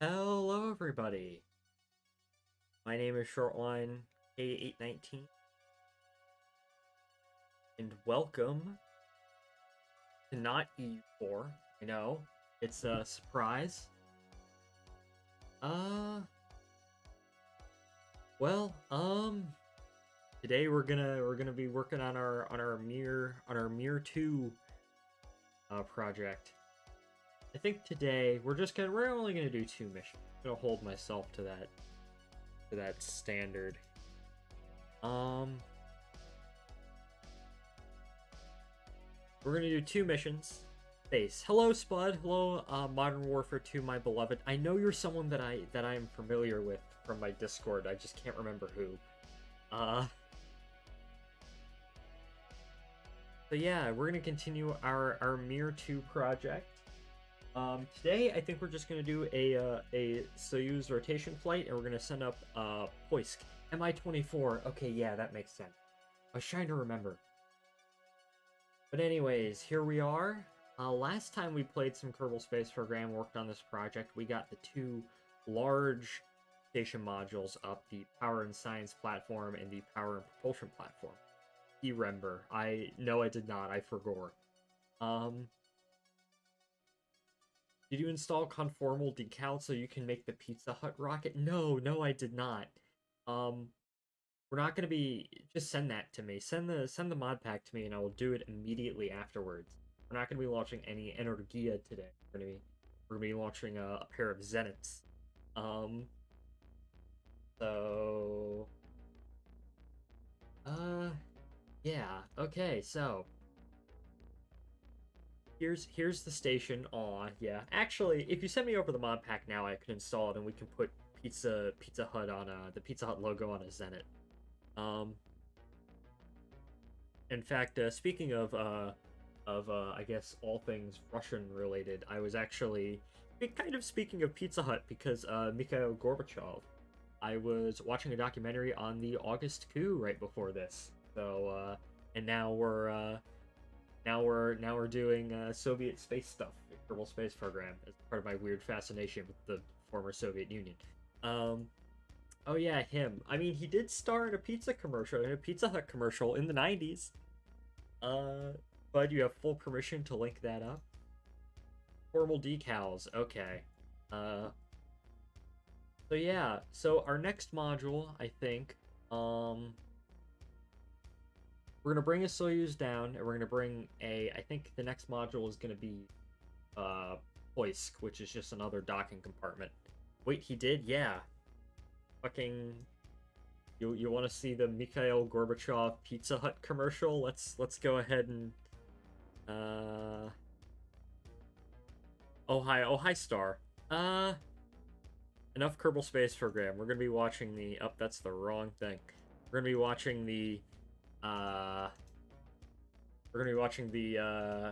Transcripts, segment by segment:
Hello, everybody. My name is Shortline K819, and welcome to not EU4. I know it's a surprise. Uh, well, today we're gonna be working on our MIR-2 project. I think today we're only gonna do 2 missions. I'm gonna hold myself to that standard. Um. We're gonna do 2 missions. Base. Hello, Spud. Hello, Modern Warfare 2, my beloved. I know you're someone that I am familiar with from my Discord. I just can't remember who. Uh. So yeah, we're gonna continue our MIR-2 project. Today I think we're just gonna do a Soyuz rotation flight, and we're gonna send up Poisk MI-24. Okay, yeah, that makes sense. I was trying to remember. But anyways, here we are. Last time we played some Kerbal Space Program, worked on this project, we got the 2 large station modules up, the Power and Science platform and the Power and Propulsion platform. You remember. No, I did not. I forgot. Did you install conformal decal so you can make the Pizza Hut rocket? No, I did not. We're not gonna be just send that to me. Send the mod pack to me, and I will do it immediately afterwards. We're not gonna be launching any Energia today. We're gonna be launching a pair of Zeniths. Um. So. Yeah. Okay. So. Here's the station. Aw, yeah. Actually, if you send me over the mod pack now, I can install it, and we can put Pizza Hut on the Pizza Hut logo on a Zenith. In fact, speaking of I guess all things Russian related, I was actually kind of speaking of Pizza Hut because Mikhail Gorbachev. I was watching a documentary on the August coup right before this. So and now we're doing Soviet space stuff, the Kerbal Space Program, as part of my weird fascination with the former Soviet Union. Um, oh yeah, him. I mean, he did star in a Pizza Hut commercial in the '90s. Uh, but you have full permission to link that up. Formal decals. Okay. Uh, so yeah. So our next module, I think, we're gonna bring a Soyuz down, and we're gonna bring a. I think the next module is gonna be, Poisk, which is just another docking compartment. Wait, he did? Yeah. Fucking. You want to see the Mikhail Gorbachev Pizza Hut commercial? Let's go ahead and oh hi Star. Enough Kerbal Space Program. We're gonna be watching the that's the wrong thing. We're gonna be watching the uh we're gonna be watching the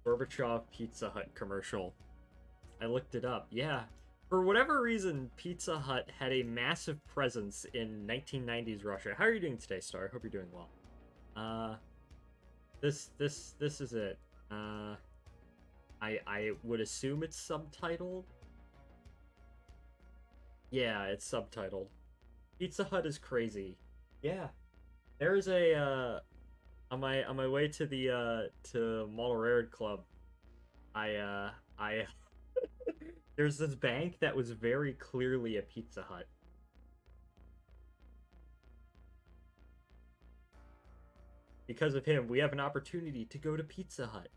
Gorbachev Pizza Hut commercial. I looked it up. Yeah. For whatever reason, Pizza Hut had a massive presence in 1990s Russia. How are you doing today, Star? Hope you're doing well. This is it. I would assume it's subtitled. Yeah, it's subtitled. Pizza Hut is crazy. Yeah. There's a on my way to the to Model Club, I there's this bank that was very clearly a Pizza Hut. Because of him, we have an opportunity to go to Pizza Hut.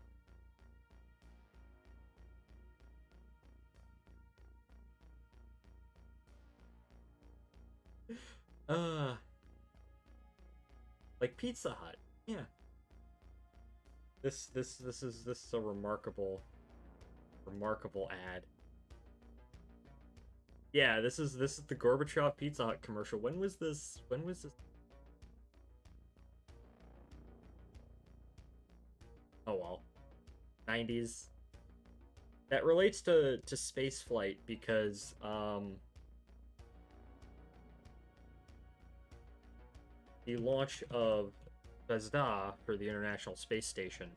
Uh, like Pizza Hut. Yeah. This is a remarkable ad. Yeah, this is the Gorbachev Pizza Hut commercial. When was this? Oh well. 90s. That relates to space flight because the launch of Zvezda for the International Space Station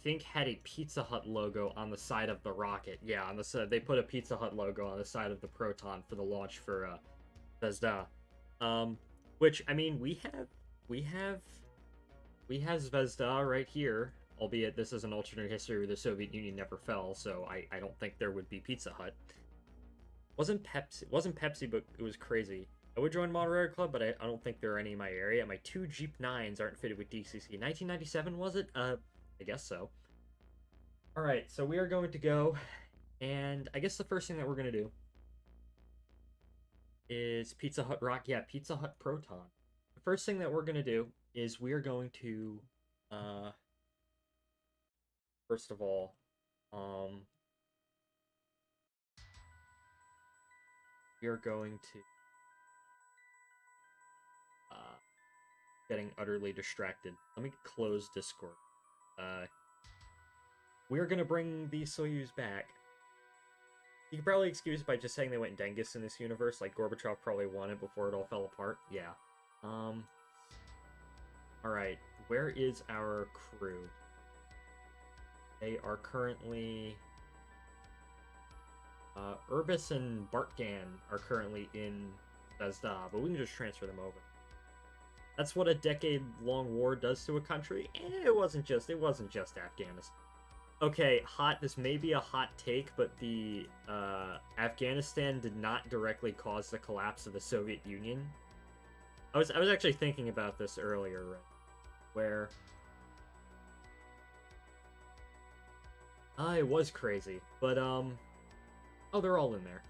think, had a Pizza Hut logo on the side of the rocket. Yeah, on the side, they put a Pizza Hut logo on the side of the Proton for the launch for Zvezda. Which, I mean, we have Zvezda right here, albeit this is an alternate history where the Soviet Union never fell, so I don't think there would be Pizza Hut. Wasn't Pepsi, but it was crazy. I would join Moderator Club, but I don't think there are any in my area. My 2 Jeep 9s aren't fitted with DCC. 1997, was it? I guess so. Alright, so we are going to go, and I guess the first thing that we're going to do is Pizza Hut Rock. Yeah, Pizza Hut Proton. The first thing that we're going to do is we are going to, first of all, we are going to, getting utterly distracted. Let me close Discord. We're gonna bring the Soyuz back. You can probably excuse it by just saying they went Dengus in this universe, like Gorbachev probably won it before it all fell apart. Yeah. Alright, where is our crew? They are currently... Urbis and Bartgan are currently in Zvezda, but we can just transfer them over. That's what a decade-long war does to a country. It wasn't just Afghanistan. Okay, this may be a hot take, but the Afghanistan did not directly cause the collapse of the Soviet Union. I was actually thinking about this earlier, right? Where it was crazy, but oh, they're all in there.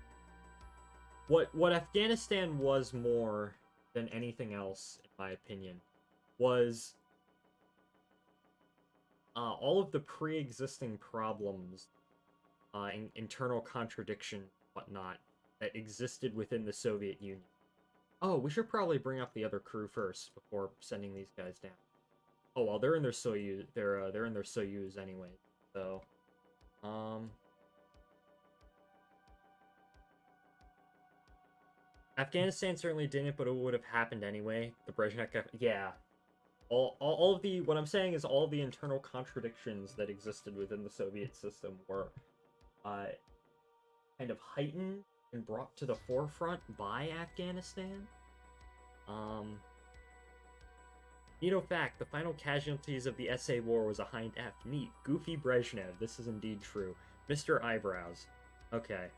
What Afghanistan was more than anything else, in my opinion, was all of the pre-existing problems, internal contradiction, whatnot, that existed within the Soviet Union. Oh, we should probably bring up the other crew first before sending these guys down. Oh well, they're in their Soyuz. They're in their Soyuz anyway. So, Afghanistan certainly didn't, but it would have happened anyway. The Brezhnev, yeah. All of the, what I'm saying is all the internal contradictions that existed within the Soviet system were kind of heightened and brought to the forefront by Afghanistan. Fact, the final casualties of the SA war was a Hind F. Neat. Goofy Brezhnev. This is indeed true. Mr. Eyebrows. Okay,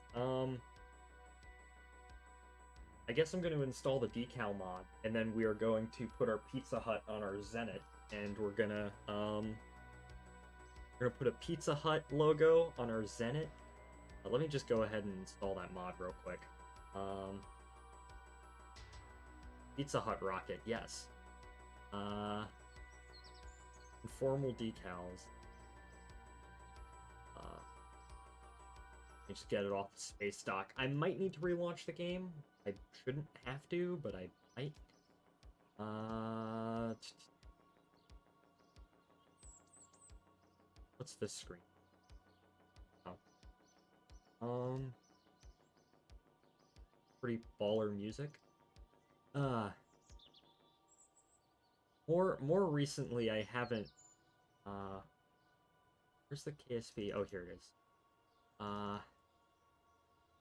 I guess I'm going to install the decal mod, and then we are going to put our Pizza Hut on our Zenit, and we're gonna put a Pizza Hut logo on our Zenit. Let me just go ahead and install that mod real quick. Pizza Hut rocket, yes. Informal decals. Let me just get it off the space dock. I might need to relaunch the game. I shouldn't have to, but I might. What's this screen? Oh. Pretty baller music. More recently, I haven't. Where's the KSP? Oh, here it is. I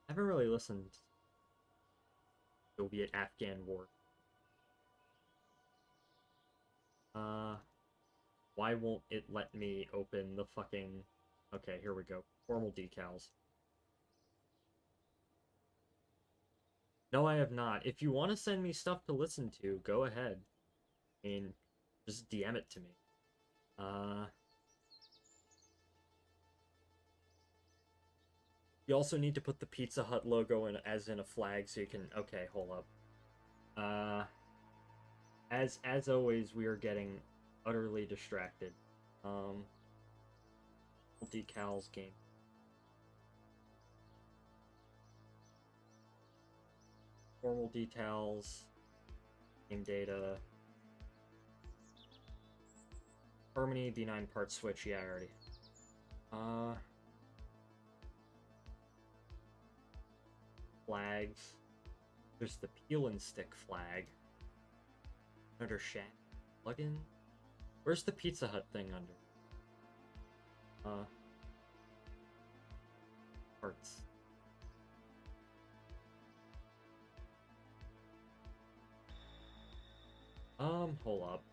haven't really listened to Soviet-Afghan war. Why won't it let me open the fucking... Okay, here we go. Formal decals. No, I have not. If you want to send me stuff to listen to, go ahead. I mean, just DM it to me. You also need to put the Pizza Hut logo in as in a flag so you can... Okay, hold up. As always, we are getting utterly distracted. Decals game. Formal details. Game data. Harmony, B9 part switch, yeah, already. Flags. There's the peel and stick flag. Under Shack. Plugin. Where's the Pizza Hut thing under? Parts. Hold up.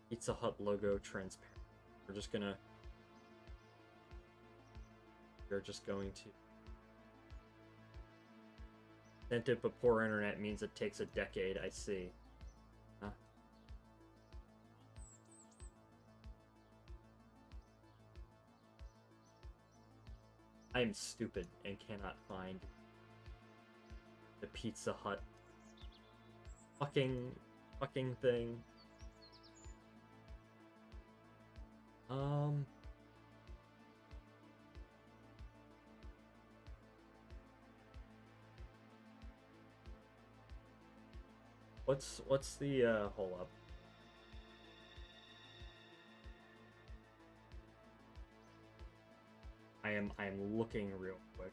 Pizza Hut logo transparent. We're just going to sent it, but poor internet means it takes a decade. I see. Huh? I am stupid and cannot find the Pizza Hut fucking thing. What's the hold up. I am looking real quick.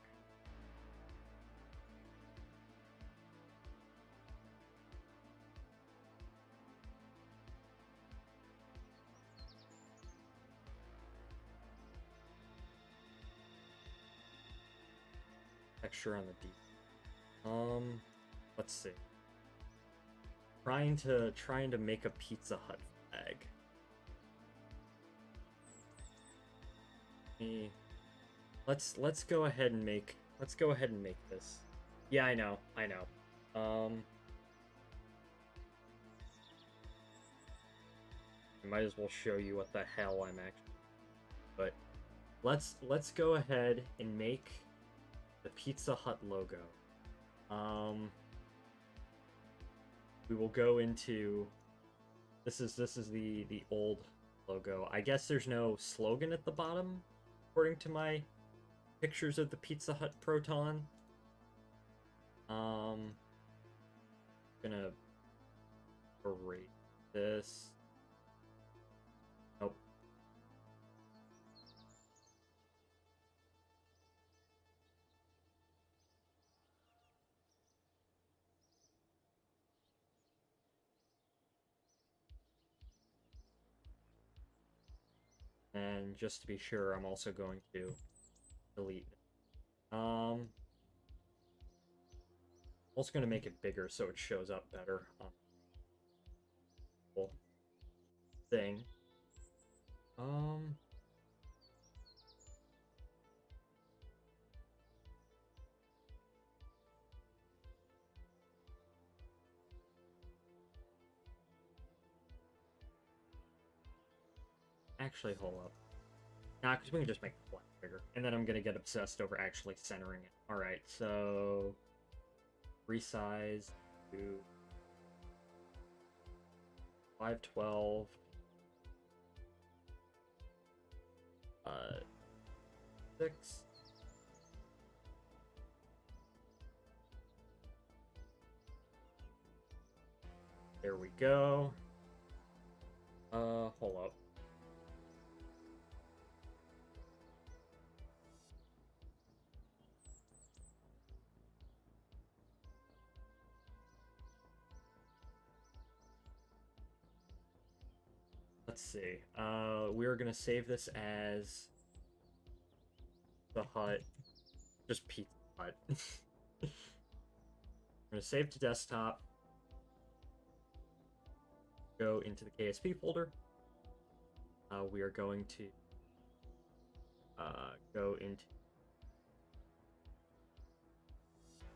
Texture on the D. Let's see. Trying to make a Pizza Hut flag. Let's go ahead and make this. Yeah, I know. I might as well show you what the hell I'm actually. But let's go ahead and make the Pizza Hut logo. We will go into this is the old logo. I guess there's no slogan at the bottom, according to my pictures of the Pizza Hut Proton. Gonna erase this. Nope. And just to be sure, I'm also going to delete it. I'm also going to make it bigger so it shows up better on the whole thing. Actually, hold up. Nah, because we can just make the flag bigger. And then I'm going to get obsessed over actually centering it. Alright, so resize to 512. 6. There we go. Hold up. Let's see. We're gonna save this as the Hut. Just Pizza Hut. I'm gonna save to desktop. Go into the KSP folder. We are going to go into.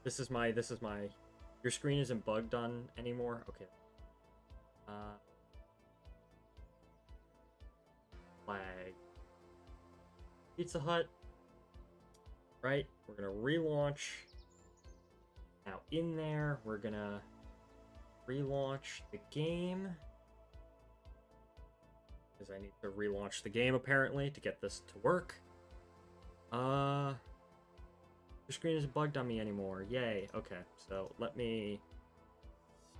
This is my. Your screen isn't bugged on anymore. Okay. Flag. Pizza Hut. Right. We're gonna relaunch. Now in there, we're gonna relaunch the game. Because I need to relaunch the game apparently to get this to work. Your screen isn't bugged on me anymore. Yay. Okay, so let me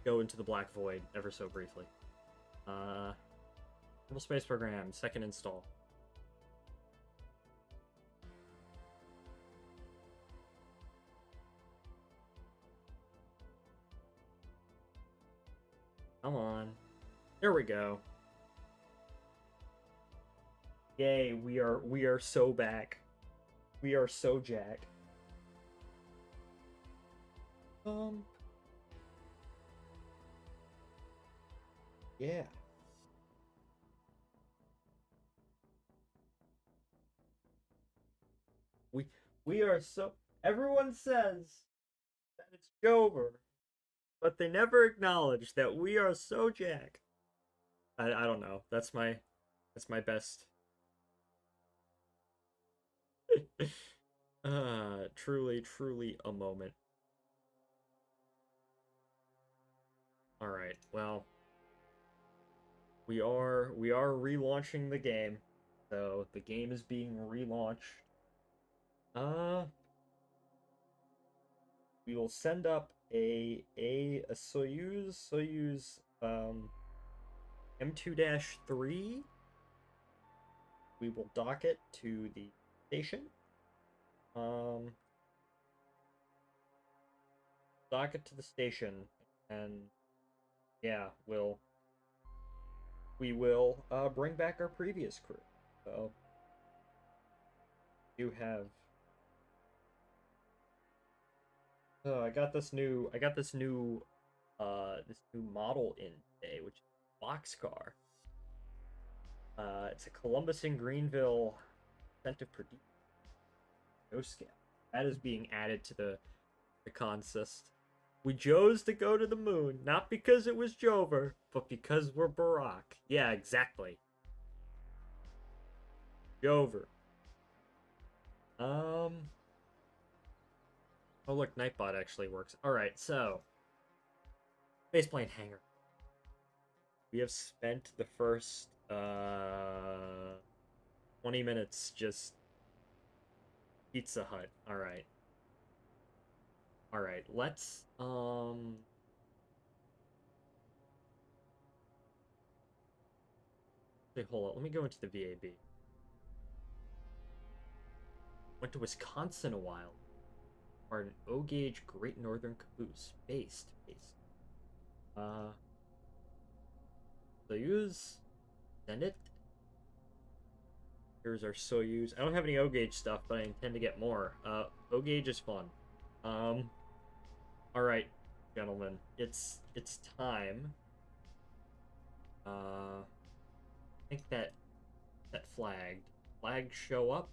go into the black void ever so briefly. Kerbal Space Program, second install. Come on. There we go. Yay, we are so back. We are so jacked. Yeah. We we are so everyone says that it's Jover, but they never acknowledge that we are so jacked. I don't know. That's my best. Truly, truly a moment. All right. Well, we are relaunching the game. So, the game is being relaunched. Uh, we will send up a Soyuz M2-3. We will dock it to the station. Um, dock it to the station, and yeah, we will bring back our previous crew. So you have. I got this new model in today, which is a boxcar. It's a Columbus and Greenville incentive per no scale. That is being added to the consist. We chose to go to the moon, not because it was Jover, but because we're Barack. Yeah, exactly. Jover. Oh look, Nightbot actually works. Alright, so Baseplane hangar. We have spent the first 20 minutes just Pizza Hut. Alright. Alright, let's Wait, hold on, let me go into the VAB. Went to Wisconsin a while. Are an O-gauge Great Northern Caboose. Based. Uh Soyuz. Send it. Here's our Soyuz. I don't have any O-gauge stuff, but I intend to get more. O-gauge is fun. Alright, gentlemen. It's time. I think that flag show up.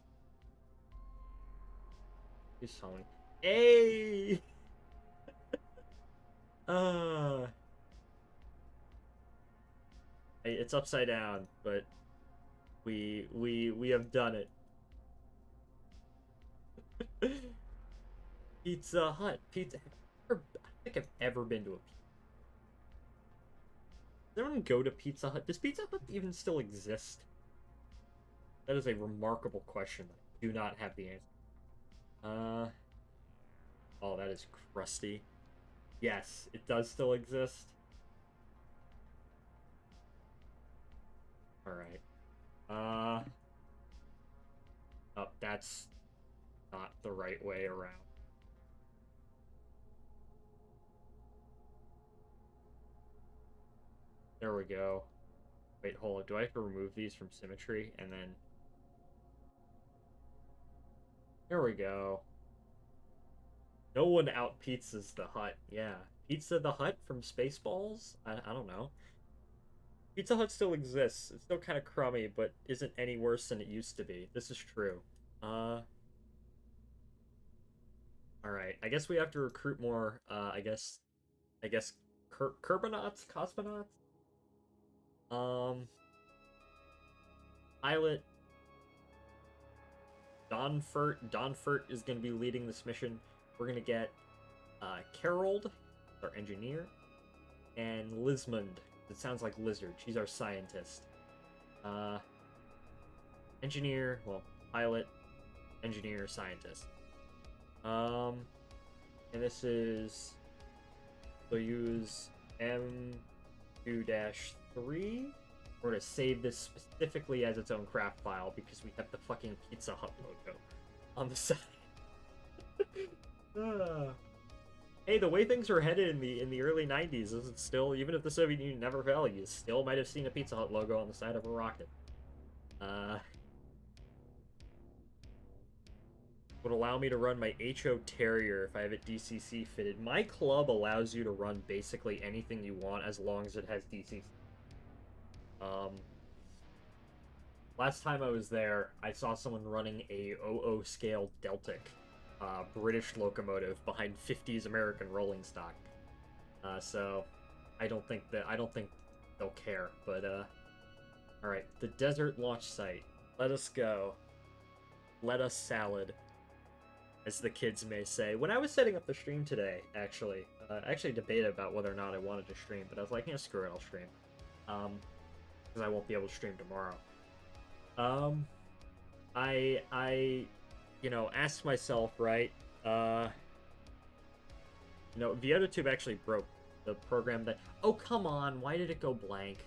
He's telling. Hey! uh it's upside down, but we have done it. Pizza Hut. I don't think I've ever been to a pizza. Does anyone go to Pizza Hut? Does Pizza Hut even still exist? That is a remarkable question that I do not have the answer. Oh, that is crusty. Yes, it does still exist. All right. Oh, that's not the right way around. There we go. Wait, hold on. Do I have to remove these from symmetry? And then... There we go. No one out pizzas the Hut. Yeah. Pizza the Hut from Spaceballs? I don't know. Pizza Hut still exists. It's still kind of crummy, but isn't any worse than it used to be. This is true. Alright. I guess we have to recruit more, I guess, Kerbonauts? Cosmonauts? Um, Pilot Donfert is going to be leading this mission. We're going to get Carol, our engineer, and Lismond. It sounds like lizard. She's our scientist. Engineer, well, pilot, engineer, scientist. And this is Soyuz M2-3. We're going to save this specifically as its own craft file because we have the fucking Pizza Hut logo on the side. Hey, the way things were headed in the early 90s, is it still, even if the Soviet Union never fell, you still might have seen a Pizza Hut logo on the side of a rocket. Would allow me to run my HO Terrier if I have it DCC fitted. My club allows you to run basically anything you want as long as it has DCC. Last time I was there, I saw someone running a 00 scale Deltic British locomotive behind 50s American rolling stock. So I don't think they'll care. But all right, the desert launch site. Let us go. Let us salad, as the kids may say. When I was setting up the stream today, I actually debated about whether or not I wanted to stream, but I was like, yeah, screw it, I'll stream. Because I won't be able to stream tomorrow. I asked myself, right, VOD actually broke the program that, oh, come on, why did it go blank?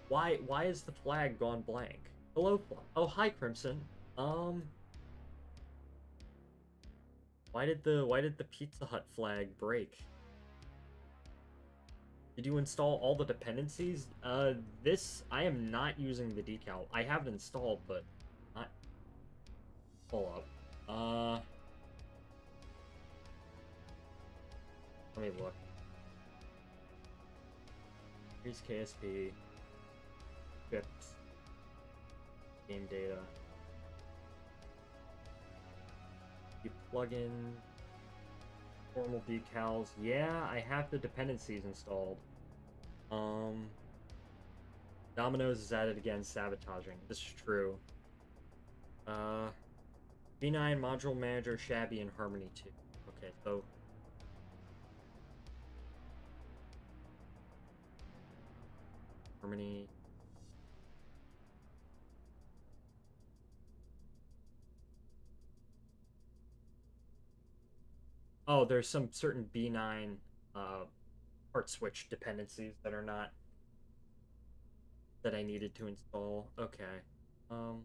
Why is the flag gone blank? Hello, oh, hi, Crimson. Why did the Pizza Hut flag break? Did you install all the dependencies? This, I am not using the decal. I have it installed, but not... Pull up. Let me look. Here's KSP. Scripts. Game data. You plug in formal decals. Yeah, I have the dependencies installed. Domino's is at it again, sabotaging. This is true. V9 module manager, shabby, and Harmony 2. Okay, so Harmony. Oh, there's some certain B9 part switch dependencies that are not that I needed to install. Okay. Other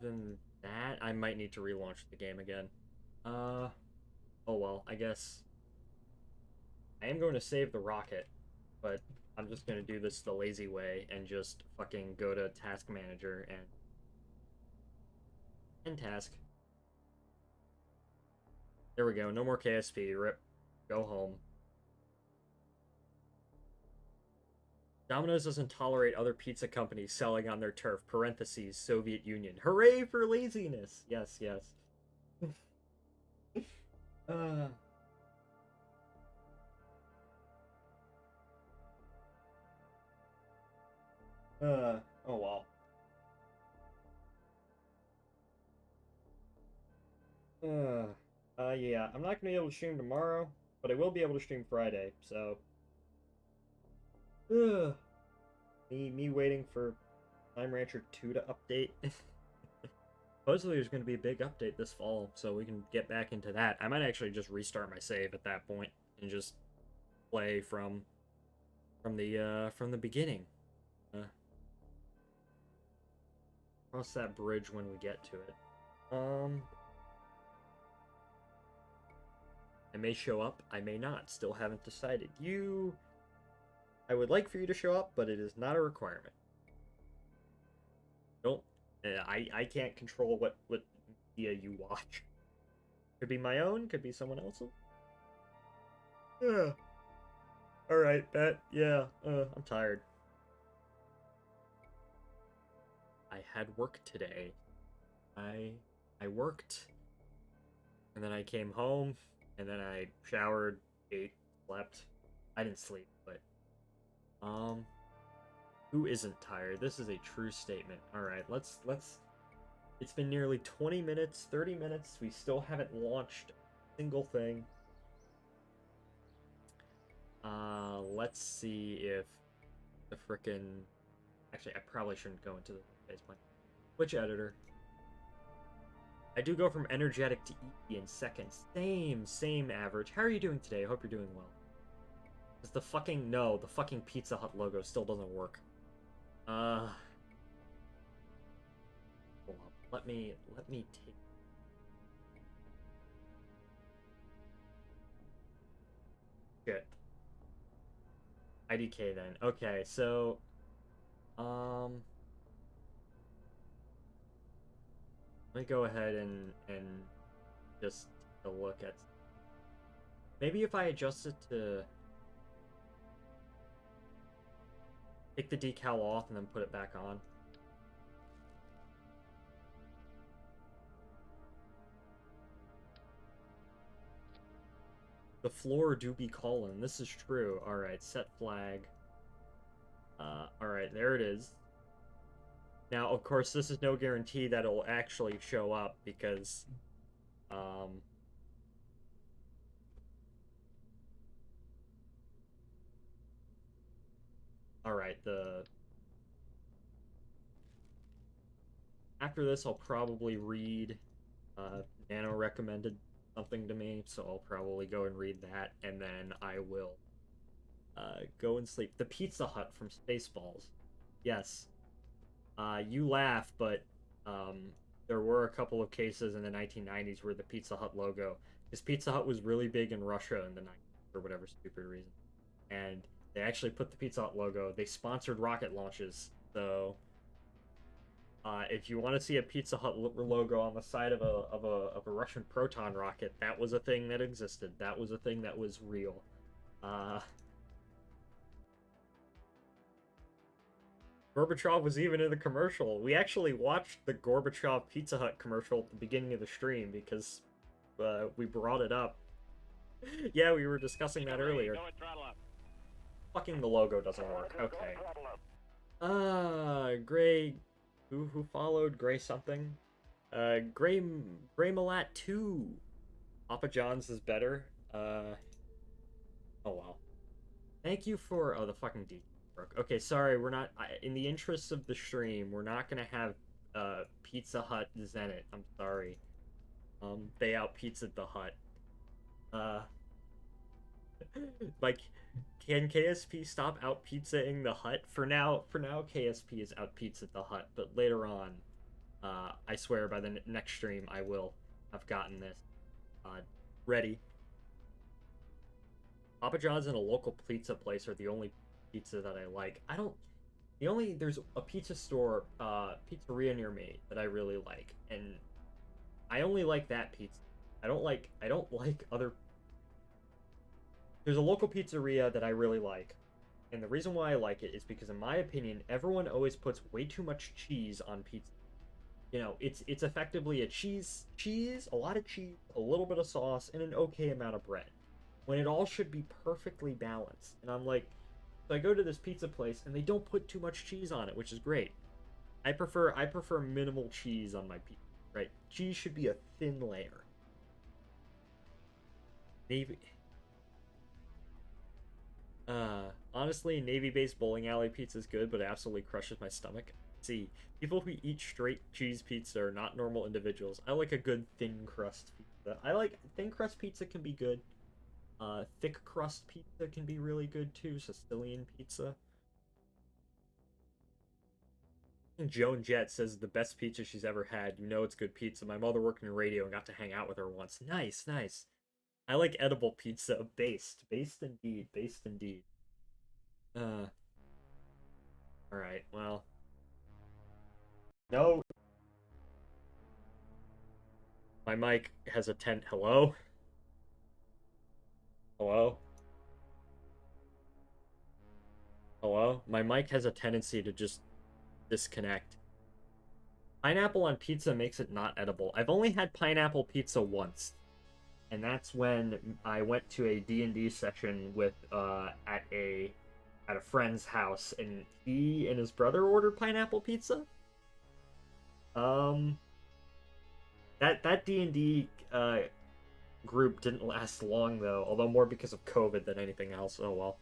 than that, I might need to relaunch the game again. Oh well, I guess I am going to save the rocket, but I'm just going to do this the lazy way and just fucking go to Task Manager and end task. There we go. No more KSP. Rip. Go home. Domino's doesn't tolerate other pizza companies selling on their turf. Parentheses, Soviet Union. Hooray for laziness. Yes, yes. uh... oh well. Yeah, I'm not gonna be able to stream tomorrow, but I will be able to stream Friday, so... Me waiting for Time Rancher 2 to update. Supposedly there's gonna be a big update this fall, so we can get back into that. I might actually just restart my save at that point and just play from the beginning. Cross that bridge when we get to it. I may show up, I may not. Still haven't decided. I would like for you to show up, but it is not a requirement. Don't. I can't control what media you watch. Could be my own, could be someone else's. Yeah. Alright, bet. Yeah, I'm tired. I had work today. I worked, and then I came home, and then I showered, ate, slept. I didn't sleep, but who isn't tired? This is a true statement. All right, let's. It's been nearly 20 minutes, 30 minutes. We still haven't launched a single thing. Let's see if the frickin'... Actually, I probably shouldn't go into the faceplate. Which editor? I do go from energetic to E in seconds. Same average. How are you doing today? I hope you're doing well. Because the fucking Pizza Hut logo still doesn't work. Hold on. let me take it. IDK then. Okay, so um let me go ahead and just take a look at maybe if I adjust it to take the decal off and then put it back on. The floor do be calling. This is true. All right, set flag. All right, there it is. Now, of course, this is no guarantee that it'll actually show up because, um, all right, after this, I'll probably read, Nano recommended something to me, so I'll probably go and read that, and then I will, go and sleep. The Pizza Hut from Spaceballs. Yes. You laugh, but there were a couple of cases in the 1990s where the Pizza Hut logo, because Pizza Hut was really big in Russia in the 90s for whatever stupid reason, and they actually put the Pizza Hut logo. They sponsored rocket launches, so if you want to see a Pizza Hut logo on the side of a Russian proton rocket, that was a thing that existed. That was a thing that was real. Uh, Gorbachev was even in the commercial. We actually watched the Gorbachev Pizza Hut commercial at the beginning of the stream because we brought it up. Yeah, we were discussing that earlier. Fucking the logo doesn't work. Okay. Gray, who followed Gray something? Gray Malat 2. Papa John's is better. Oh well. Thank you for the fucking D. Okay, sorry, we're not. In the interests of the stream, we're not gonna have Pizza Hut Zenit. I'm sorry. They out pizzaed the hut. Uh, like, can KSP stop out pizzaing the hut? For now, KSP is out pizzaed the hut. But later on, I swear by the next stream, I will have gotten this ready. Papa John's and a local pizza place are the only pizza that I like. I don't. There's a pizza store, pizzeria near me that I really like, and I only like that pizza. I don't like other. There's a local pizzeria that I really like, and the reason why I like it is because, in my opinion, everyone always puts way too much cheese on pizza. You know, it's effectively a cheese, a lot of cheese, a little bit of sauce, and an okay amount of bread, when it all should be perfectly balanced. And I'm like, so I go to this pizza place and they don't put too much cheese on it, which is great. I prefer minimal cheese on my pizza, right? Cheese should be a thin layer. Navy Honestly, Navy-based bowling alley pizza is good, but it absolutely crushes my stomach. See, people who eat straight cheese pizza are not normal individuals. I like a good thin crust pizza. I like thin crust pizza can be good. Thick crust pizza can be really good too. Sicilian pizza. Joan Jett says the best pizza she's ever had. You know it's good pizza. My mother worked in radio and got to hang out with her once. Nice, nice. I like edible pizza. Based indeed. Based indeed. Uh, all right. Well, no. My mic has a tent. Hello? Hello? Hello? My mic has a tendency to just disconnect. Pineapple on pizza makes it not edible. I've only had pineapple pizza once, and that's when I went to a D&D session with at a friend's house, and he and his brother ordered pineapple pizza. Um, that D&D group didn't last long though, although more because of COVID than anything else. Oh well.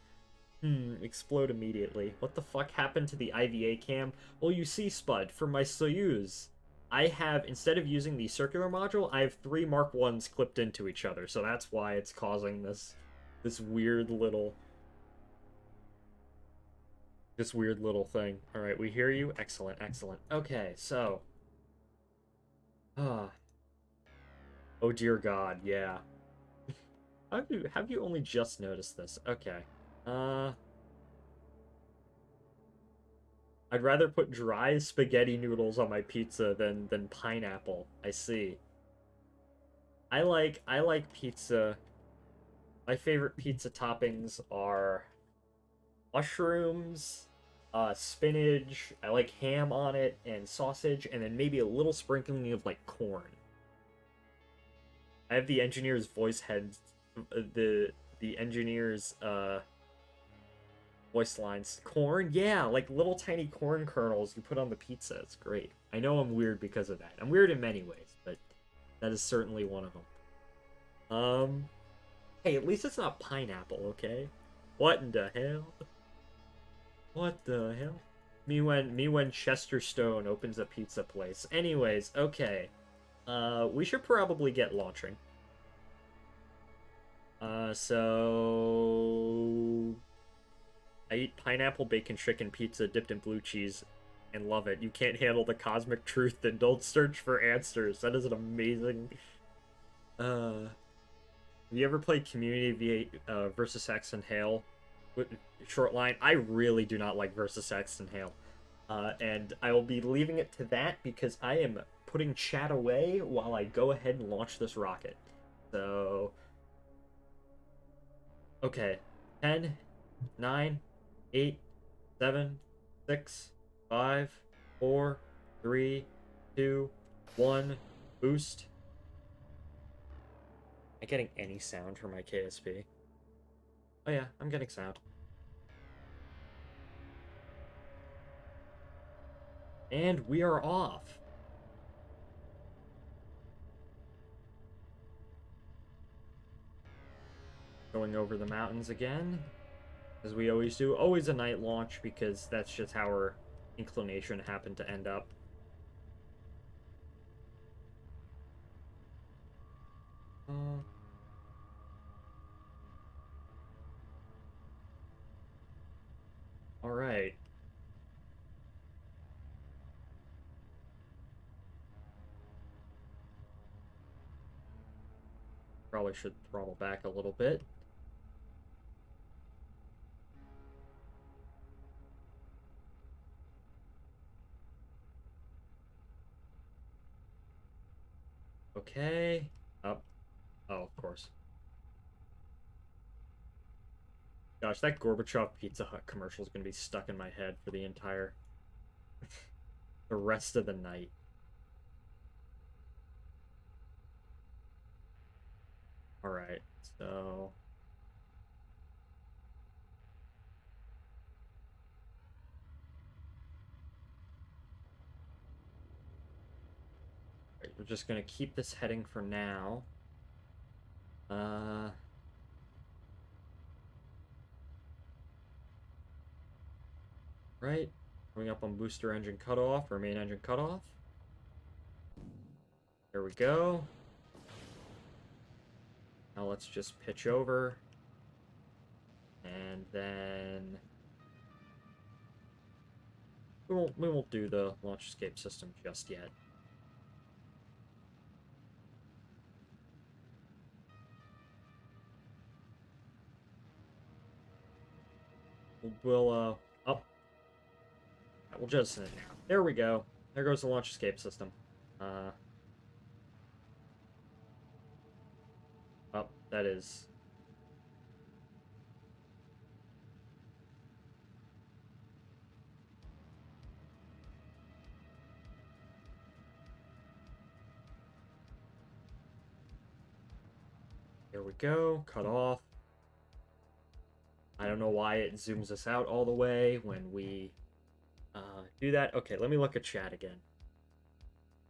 Explode immediately. What the fuck happened to the IVA cam? Well, you see, Spud, for my Soyuz, I have, instead of using the circular module, I have three Mark 1s clipped into each other, so that's why it's causing this weird little thing. Alright, we hear you. Excellent, excellent. Okay, so Ah, oh dear God, yeah. Have you only just noticed this? Okay. Uh, I'd rather put dry spaghetti noodles on my pizza than pineapple. I see. I like pizza. My favorite pizza toppings are mushrooms, spinach. I like ham on it and sausage, and then maybe a little sprinkling of like corn. I have the engineer's voice head, the engineer's voice lines. Corn, yeah, like little tiny corn kernels you put on the pizza. It's great. I know I'm weird because of that. I'm weird in many ways, but that is certainly one of them. Hey, at least it's not pineapple, okay? What in the hell? What the hell? Me when Chester Stone opens a pizza place. Anyways, okay. We should probably get launching. So I eat pineapple bacon chicken pizza dipped in blue cheese and love it. You can't handle the cosmic truth, then don't search for answers. That is an amazing. Have you ever played Community versus X and Hail? Short line. I really do not like versus X and Hail. And I will be leaving it to that because I am putting chat away while I go ahead and launch this rocket. So, okay. 10, 9, 8, 7, 6, 5, 4, 3, 2, 1. Boost. Am I getting any sound from my KSP? Oh yeah, I'm getting sound. And we are off. Going over the mountains again, as we always do. Always a night launch because that's just how our inclination happened to end up. Uh, all right. Probably should throttle back a little bit. Okay. Up. Oh, of course. Gosh, that Gorbachev Pizza Hut commercial is going to be stuck in my head for the entire the rest of the night. All right. So, right, we're just going to keep this heading for now. Uh, right. Coming up on booster engine cutoff or main engine cutoff. There we go. Now let's just pitch over. And then we won't do the launch escape system just yet. We'll up. We'll jettison it now. There we go. There goes the launch escape system. Oh, that is. There we go. Cut off. I don't know why it zooms us out all the way when we do that. Okay, let me look at chat again.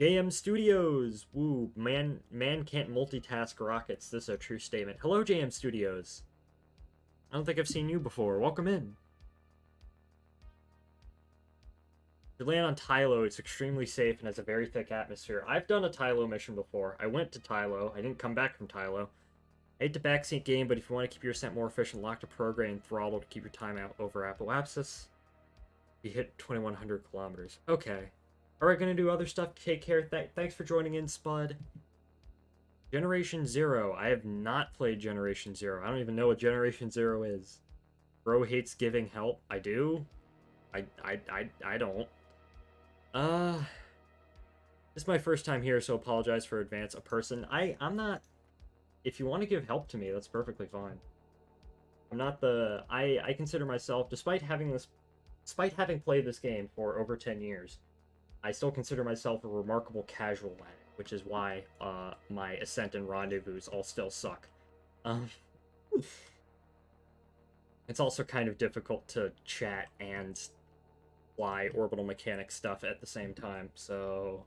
JM Studios. Woo, man can't multitask rockets. This is a true statement. Hello, JM Studios. I don't think I've seen you before. Welcome in. You land on Tylo, it's extremely safe and has a very thick atmosphere. I've done a Tylo mission before. I went to Tylo. I didn't come back from Tylo. I hate the backseat game, but if you want to keep your ascent more efficient, lock the program and throttle to keep your time out over apoapsis. You hit 2,100 kilometers. Okay. Alright, gonna do other stuff. Take care. Thanks for joining in, Spud. Generation Zero. I have not played Generation Zero. I don't even know what Generation Zero is. Bro hates giving help. I do. I don't. Uh, this is my first time here, so apologize for advance. A person. I'm not. If you want to give help to me, that's perfectly fine. I'm not the. I consider myself, despite having played this game for over 10 years, I still consider myself a remarkable casual at it, which is why my Ascent and Rendezvous all still suck. Um, it's also kind of difficult to chat and fly orbital mechanic stuff at the same time, so...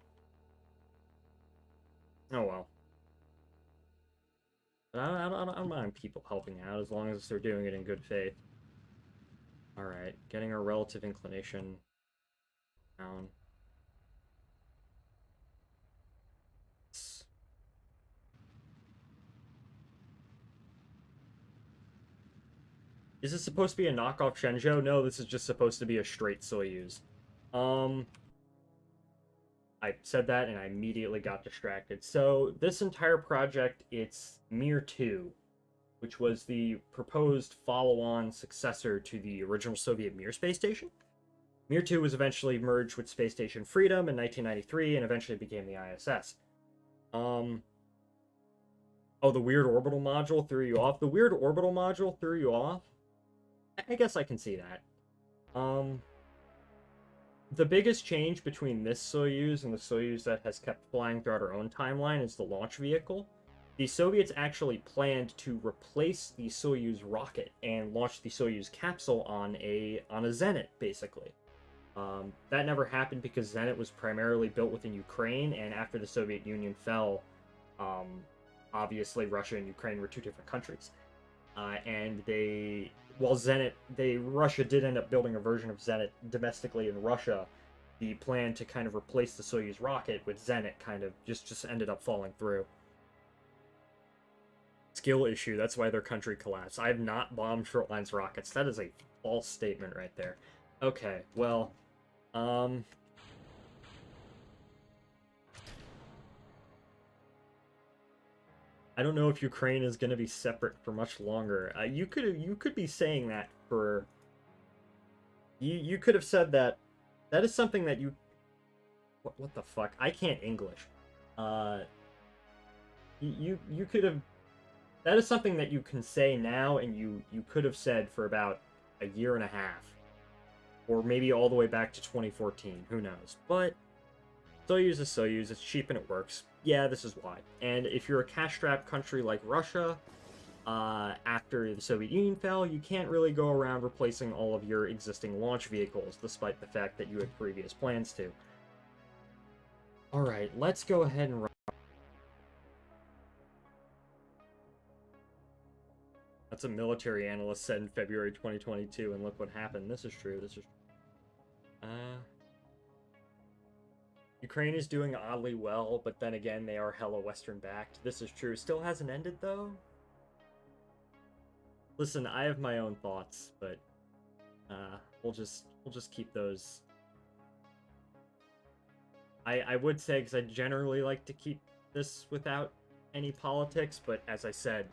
Oh well. But I don't mind people helping out as long as they're doing it in good faith. Alright, getting our relative inclination down. Is this supposed to be a knockoff Shenzhou? No, this is just supposed to be a straight Soyuz. Um, I said that and I immediately got distracted. So this entire project, it's MIR-2, which was the proposed follow-on successor to the original Soviet Mir space station. Mir-2 was eventually merged with Space Station Freedom in 1993 and eventually became the ISS. Um, oh, the weird orbital module threw you off? The weird orbital module threw you off? I guess I can see that. The biggest change between this Soyuz and the Soyuz that has kept flying throughout our own timeline is the launch vehicle. The Soviets actually planned to replace the Soyuz rocket and launch the Soyuz capsule on a Zenit, basically. That never happened because Zenit was primarily built within Ukraine, and after the Soviet Union fell, um, obviously Russia and Ukraine were two different countries. And Russia did end up building a version of Zenit domestically in Russia. The plan to kind of replace the Soyuz rocket with Zenit kind of just ended up falling through. Skill issue, that's why their country collapsed. I have not bombed Shortline's rockets. That is a false statement right there. Okay, well, I don't know if Ukraine is going to be separate for much longer. You could be saying that for you could have said that. That is something that you what the fuck? I can't English. Uh, you could have. That is something that you can say now, and you could have said for about a year and a half, or maybe all the way back to 2014. Who knows? But Soyuz is Soyuz. It's cheap and it works. Yeah, this is why. And if you're a cash-strapped country like Russia, after the Soviet Union fell, you can't really go around replacing all of your existing launch vehicles, despite the fact that you had previous plans to. Alright, let's go ahead and run. That's a military analyst said in February 2022, and look what happened. This is true, this is true. Ukraine is doing oddly well, but then again, they are hella Western-backed. This is true. Still hasn't ended, though? Listen, I have my own thoughts, but we'll just keep those. I would say, because I generally like to keep this without any politics, but as I said,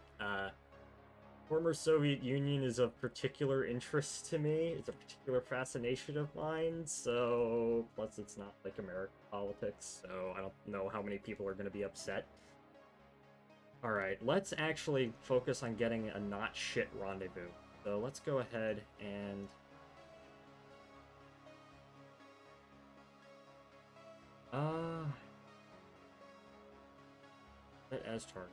former Soviet Union is of particular interest to me. It's a particular fascination of mine, so plus it's not like American politics, so I don't know how many people are going to be upset. Alright, let's actually focus on getting a not shit rendezvous. So let's go ahead and... Set as target.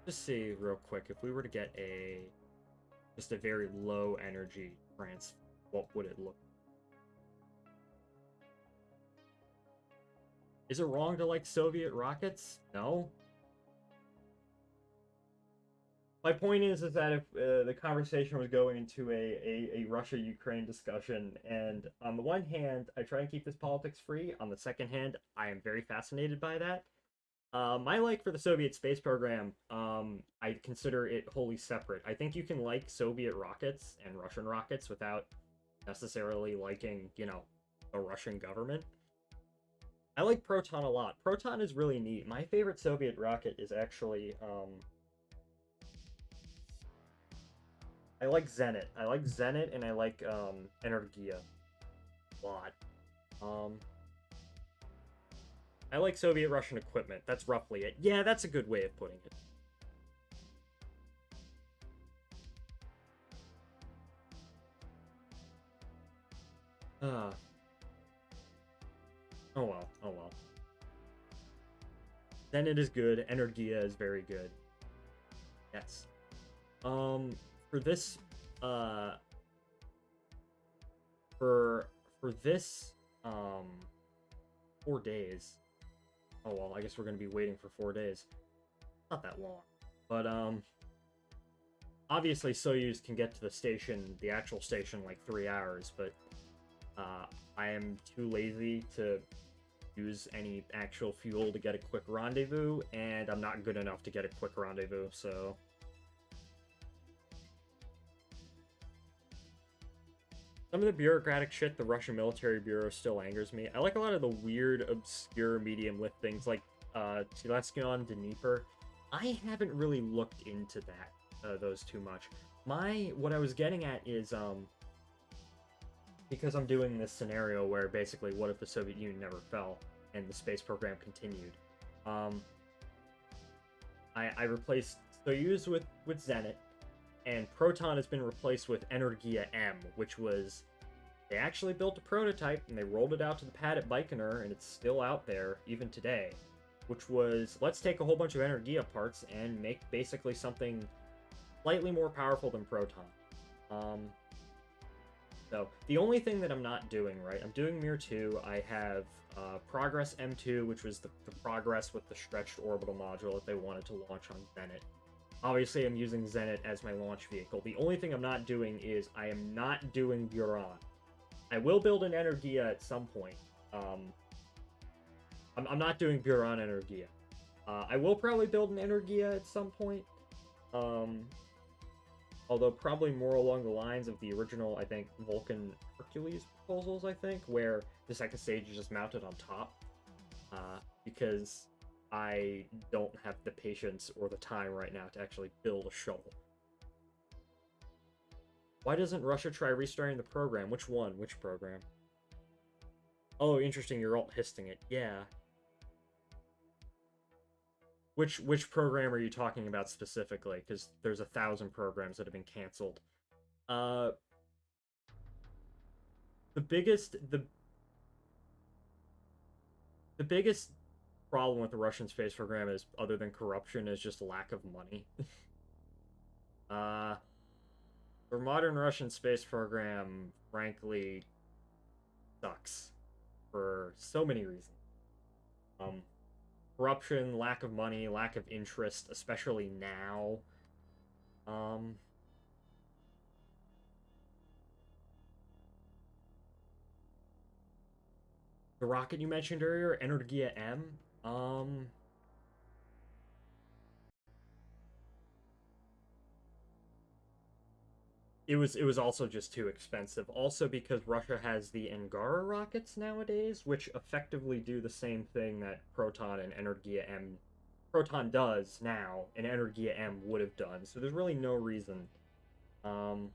Just see real quick, if we were to get just a very low energy transfer, what would it look like? Is it wrong to like Soviet rockets? No. My point is that if the conversation was going into a Russia-Ukraine discussion, and on the one hand, I try and keep this politics free. On the second hand, I am very fascinated by that. My like for the Soviet space program, I consider it wholly separate. I think you can like Soviet rockets and Russian rockets without necessarily liking, you know, the Russian government. I like Proton a lot. Proton is really neat. My favorite Soviet rocket is actually, I like Zenit. I like Zenit and I like, Energia a lot. Um, I like Soviet Russian equipment. That's roughly it. Yeah, that's a good way of putting it. Uh, oh well, oh well. Zenit is good. Energia is very good. Yes. Um, for this, uh, for this, um, 4 days. Oh well, I guess we're gonna be waiting for 4 days. Not that long, but obviously Soyuz can get to the station, the actual station, like 3 hours. But I am too lazy to use any actual fuel to get a quick rendezvous, and I'm not good enough to get a quick rendezvous. So some of the bureaucratic shit the Russian military bureau still angers me. I like a lot of the weird, obscure medium lift things like Tileskin Dnieper. I haven't really looked into those too much. What I was getting at is because I'm doing this scenario where basically what if the Soviet Union never fell and the space program continued. Um, I replaced Soyuz with Zenit, and Proton has been replaced with Energia M, which was, they actually built a prototype and they rolled it out to the pad at Baikonur, and it's still out there even today, which was, let's take a whole bunch of Energia parts and make basically something slightly more powerful than Proton. So the only thing that I'm not doing, right, I'm doing MIR-2. I have Progress M2, which was the Progress with the stretched orbital module that they wanted to launch on Zenit. Obviously, I'm using Zenit as my launch vehicle. The only thing I'm not doing is I am not doing Buran. I will build an Energia at some point. I'm not doing Buran Energia. I will probably build an Energia at some point. Although probably more along the lines of the original, I think, Vulcan Hercules proposals, I think, where the second stage is just mounted on top. Because I don't have the patience or the time right now to actually build a shuttle. Why doesn't Russia try restarting the program? Which one? Which program? Oh, interesting, you're alt-histing it. Yeah. Which program are you talking about specifically? Because there's 1,000 programs that have been canceled. Uh, the biggest the biggest problem with the Russian space program is, other than corruption, is just lack of money. uh, the modern Russian space program, frankly, sucks for so many reasons. Um, Corruption, lack of money, lack of interest, especially now. Um, the rocket you mentioned earlier, Energia M. It was also just too expensive. Also because Russia has the Angara rockets nowadays, which effectively do the same thing that Proton and Energia M Proton does now, and Energia M would have done. So there's really no reason. Um,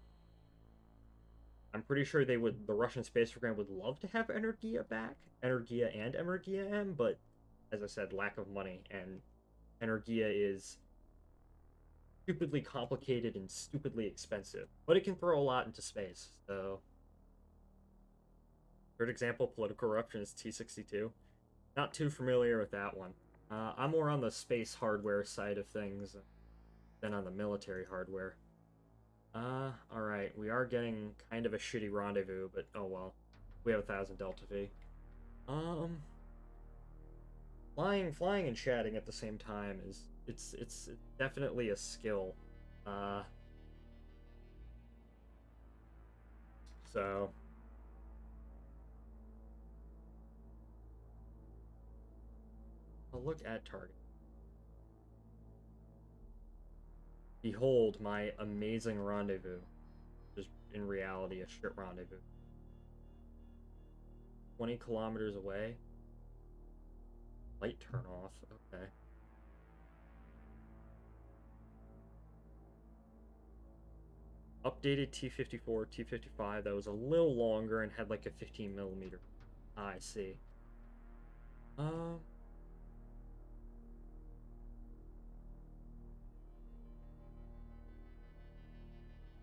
I'm pretty sure the Russian space program would love to have Energia back, Energia and Energia M, but as I said, lack of money, and Energia is stupidly complicated and stupidly expensive, but it can throw a lot into space. So, third example, political corruption is T-62. Not too familiar with that one. I'm more on the space hardware side of things than on the military hardware. Alright, we are getting kind of a shitty rendezvous, but oh well. We have 1,000 Delta V. Flying and chatting at the same time is, it's definitely a skill. Uh, so I'll look at target. Behold my amazing rendezvous. Just in reality a shit rendezvous. 20 kilometers away. Light turn off. Okay. Updated T-54, T-55 that was a little longer and had like a 15 millimeter. I see. Um,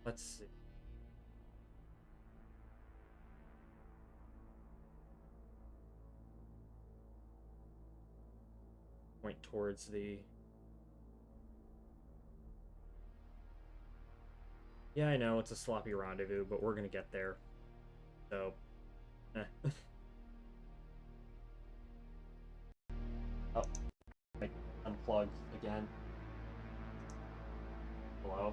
let's see. Point towards the. Yeah, I know it's a sloppy rendezvous, but we're gonna get there. So, eh. Oh, I unplugged again. Hello.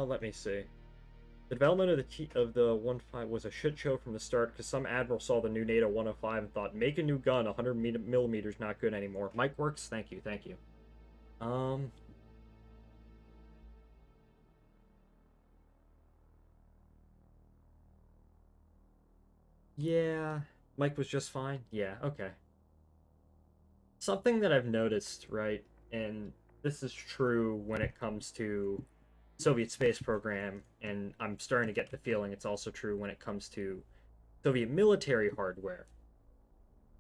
Let me see. The development of the 1.5 was a shit show from the start because some admiral saw the new NATO 105 and thought, make a new gun, 100 millimeters not good anymore. Mic works? Thank you, thank you. Um, yeah, Mike was just fine. Yeah, okay. Something that I've noticed, right, and this is true when it comes to Soviet space program, and I'm starting to get the feeling it's also true when it comes to Soviet military hardware,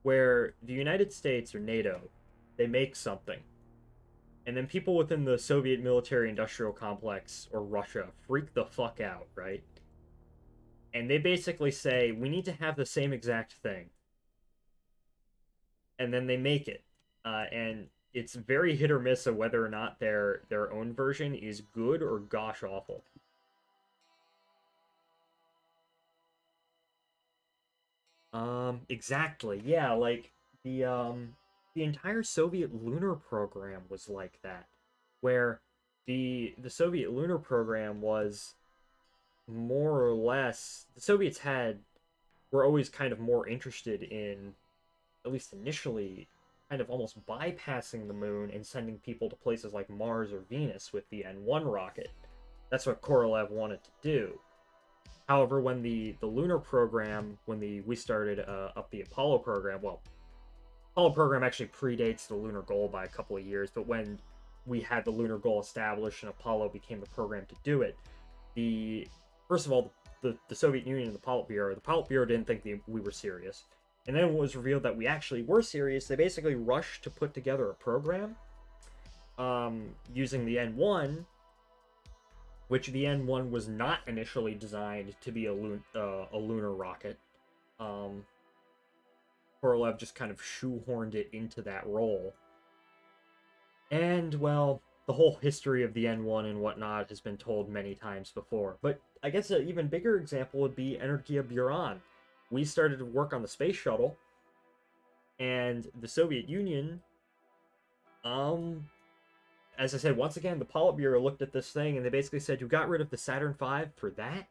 where the United States or NATO, they make something, and then people within the Soviet military industrial complex or Russia freak the fuck out, right? And they basically say, we need to have the same exact thing. And then they make it. And it's very hit or miss of whether or not their own version is good or gosh awful. Exactly. Yeah, like the entire Soviet lunar program was like that, where the Soviet lunar program was more or less the Soviets had were always kind of more interested in, at least initially, kind of almost bypassing the moon and sending people to places like Mars or Venus with the N1 rocket. That's what Korolev wanted to do. However, when the lunar program, when the we started up the Apollo program, well, Apollo program actually predates the lunar goal by a couple of years, but when we had the lunar goal established and Apollo became the program to do it, the first of all, the Soviet Union and the Politburo didn't think we were serious. And then when it was revealed that we actually were serious, they basically rushed to put together a program using the N1, which the N1 was not initially designed to be a lunar rocket. Um, Korolev just kind of shoehorned it into that role. And, well, the whole history of the N1 and whatnot has been told many times before. But I guess an even bigger example would be Energia Buran. We started to work on the space shuttle, and the Soviet Union, um, as I said, once again, the Politburo looked at this thing and they basically said, you got rid of the Saturn V for that?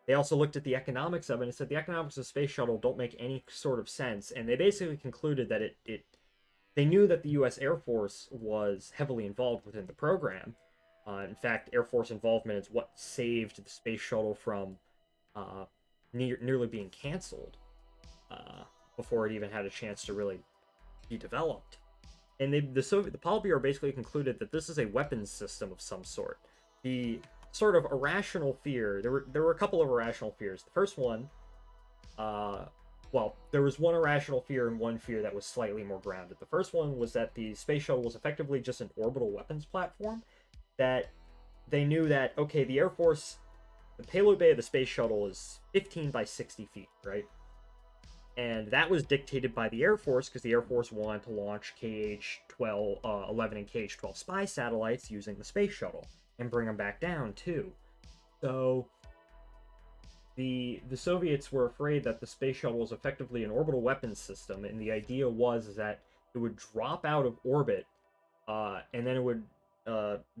They also looked at the economics of it and said the economics of the space shuttle don't make any sort of sense. And they basically concluded that they knew that the U.S. Air Force was heavily involved within the program. In fact, Air Force involvement is what saved the space shuttle from uh, nearly being canceled uh, before it even had a chance to really be developed. And the Politburo basically concluded that this is a weapons system of some sort. The sort of irrational fear, there were a couple of irrational fears. The first one, uh, well, there was one irrational fear and one fear that was slightly more grounded. The first one was that the space shuttle was effectively just an orbital weapons platform. That they knew that, okay, the Air Force, the payload bay of the space shuttle is 15 by 60 feet, right? And that was dictated by the Air Force because the Air Force wanted to launch KH-12, 11 and KH-12 spy satellites using the space shuttle and bring them back down too. So the Soviets were afraid that the space shuttle was effectively an orbital weapons system, and the idea was that it would drop out of orbit, and then it would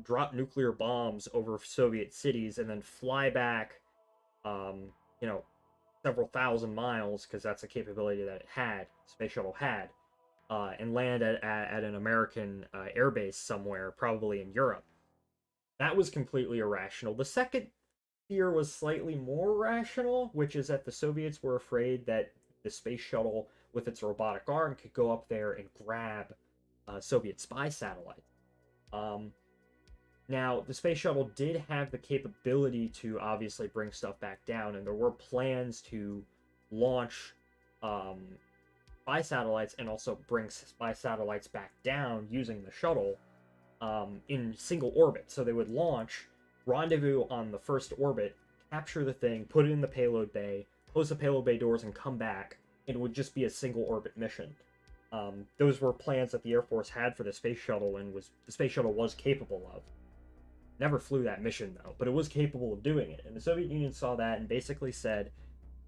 drop nuclear bombs over Soviet cities, and then fly back, um, you know, several thousand miles, because that's a capability that it had, space shuttle had, and land at an American airbase somewhere, probably in Europe. That was completely irrational. The second fear was slightly more rational, which is that the Soviets were afraid that the space shuttle, with its robotic arm, could go up there and grab Soviet spy satellites. Um, Now, the space shuttle did have the capability to obviously bring stuff back down, and there were plans to launch um, spy satellites and also bring spy satellites back down using the shuttle in single orbit. So they would launch, rendezvous on the first orbit, capture the thing, put it in the payload bay, close the payload bay doors, and come back. And it would just be a single orbit mission. Those were plans that the Air Force had for the space shuttle, and the space shuttle was capable of. Never flew that mission though, but it was capable of doing it. And the Soviet Union saw that and basically said,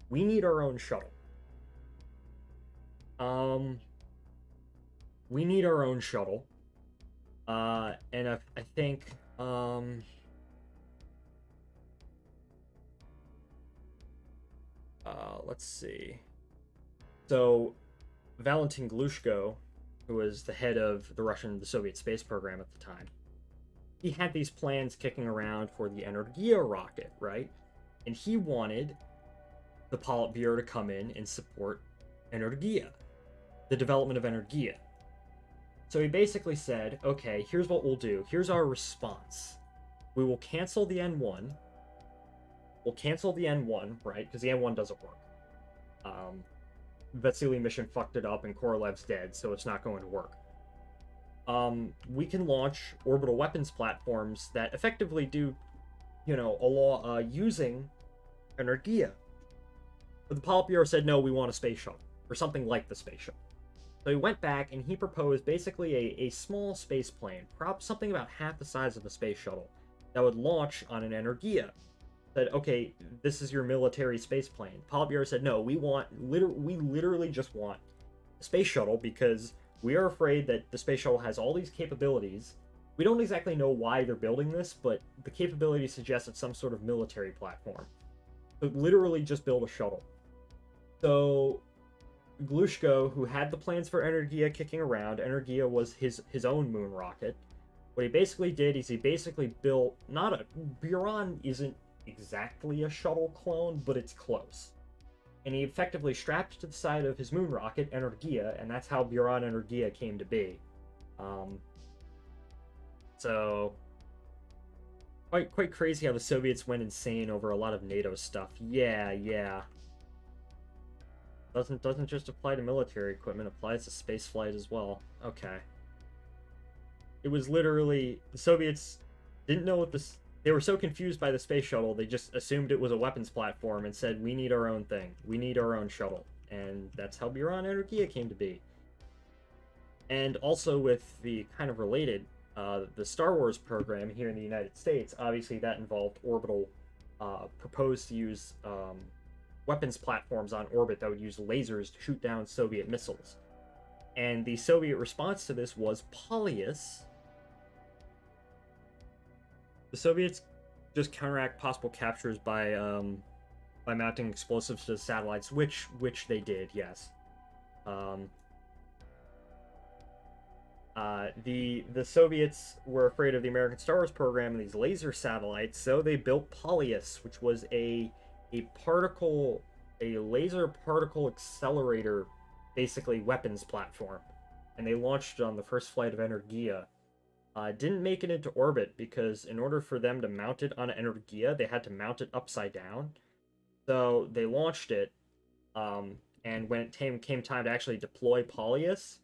"We need our own shuttle. We need our own shuttle." And I think let's see. So Valentin Glushko, who was the head of the Soviet space program at the time, he had these plans kicking around for the Energia rocket, right? And he wanted the Politburo to come in and support Energia, the development of Energia. So he basically said, okay, here's what we'll do. Here's our response. We will cancel the N1. We'll cancel the N1, right? Because the N1 doesn't work. Vasily mission fucked it up and Korolev's dead, so it's not going to work. We can launch orbital weapons platforms that effectively do, using Energia. But the Politburo said, no, we want a space shuttle, or something like the space shuttle. So he went back and he proposed basically a small space plane, something about half the size of a space shuttle, that would launch on an Energia. Said, okay, this is your military space plane. Politburo said, no, we literally just want a space shuttle because we are afraid that the space shuttle has all these capabilities. We don't exactly know why they're building this, but the capability suggests it's some sort of military platform. So literally just build a shuttle. So Glushko, who had the plans for Energia kicking around, Energia was his own moon rocket. What he basically did is he basically built, Buran isn't exactly a shuttle clone, but it's close. And he effectively strapped to the side of his moon rocket Energia, and that's how Buran Energia came to be. So quite crazy how the Soviets went insane over a lot of NATO stuff. Yeah. Doesn't just apply to military equipment, applies to space flight as well. Okay. It was literally the Soviets didn't know what this. They were so confused by the space shuttle, they just assumed it was a weapons platform and said, we need our own thing. We need our own shuttle. And that's how Buran Energia came to be. And also with the kind of related, the Star Wars program here in the United States, obviously that involved orbital, proposed to use weapons platforms on orbit that would use lasers to shoot down Soviet missiles. And the Soviet response to this was Polyus. The Soviets just counteract possible captures by mounting explosives to the satellites, which they did, yes. The Soviets were afraid of the American Star Wars program and these laser satellites, so they built Polyus, which was a laser particle accelerator, basically weapons platform, and they launched it on the first flight of Energia. Didn't make it into orbit because in order for them to mount it on Energia, they had to mount it upside down. So they launched it, and when it came time to actually deploy Polyus,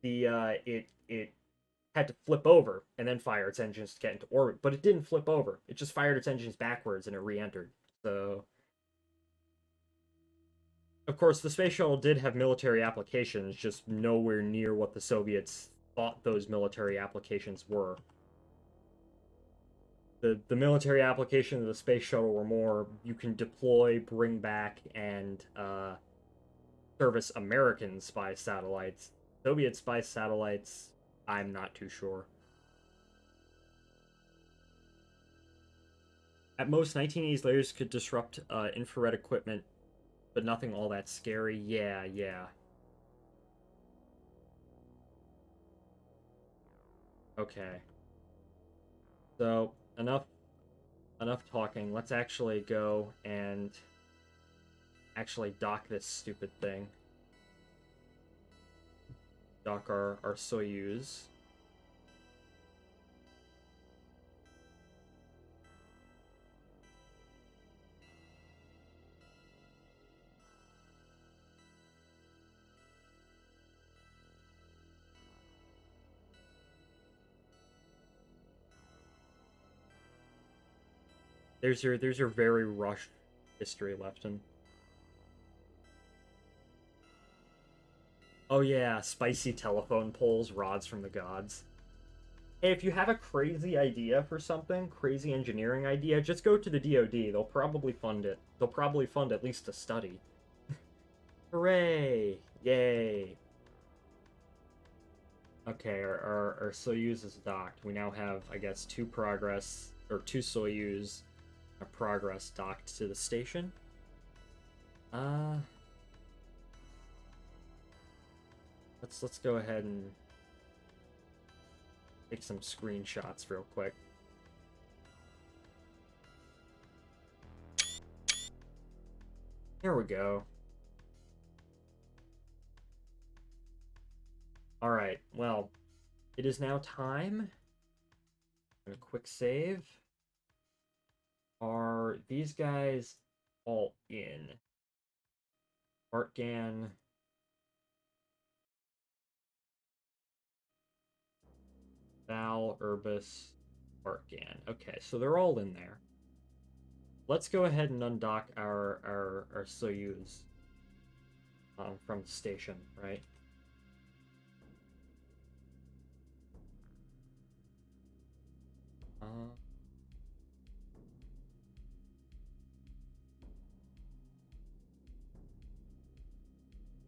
it had to flip over and then fire its engines to get into orbit. But it didn't flip over. It just fired its engines backwards and it re-entered. So, of course, the space shuttle did have military applications, just nowhere near what the Soviets thought those military applications were. The military applications of the space shuttle were more you can deploy, bring back, and service American spy satellites. Soviet spy satellites, I'm not too sure. At most, 1980s lasers could disrupt infrared equipment but nothing all that scary. Yeah, yeah. Okay. So, enough talking. Let's actually go and actually dock this stupid thing. Dock our Soyuz. There's your very rushed history lesson. Oh yeah, spicy telephone poles, rods from the gods. Hey, if you have a crazy idea for something, crazy engineering idea, just go to the DoD. They'll probably fund it. They'll probably fund at least a study. Hooray! Yay! Okay, our Soyuz is docked. We now have, I guess, two Soyuz, a progress docked to the station. Uh, let's go ahead and take some screenshots real quick. Here we go. Alright, well, it is now time. A quick save. Are these guys all in? Artgan. Val, Urbis, Artgan. Okay, so they're all in there. Let's go ahead and undock our Soyuz from the station, right? Uh,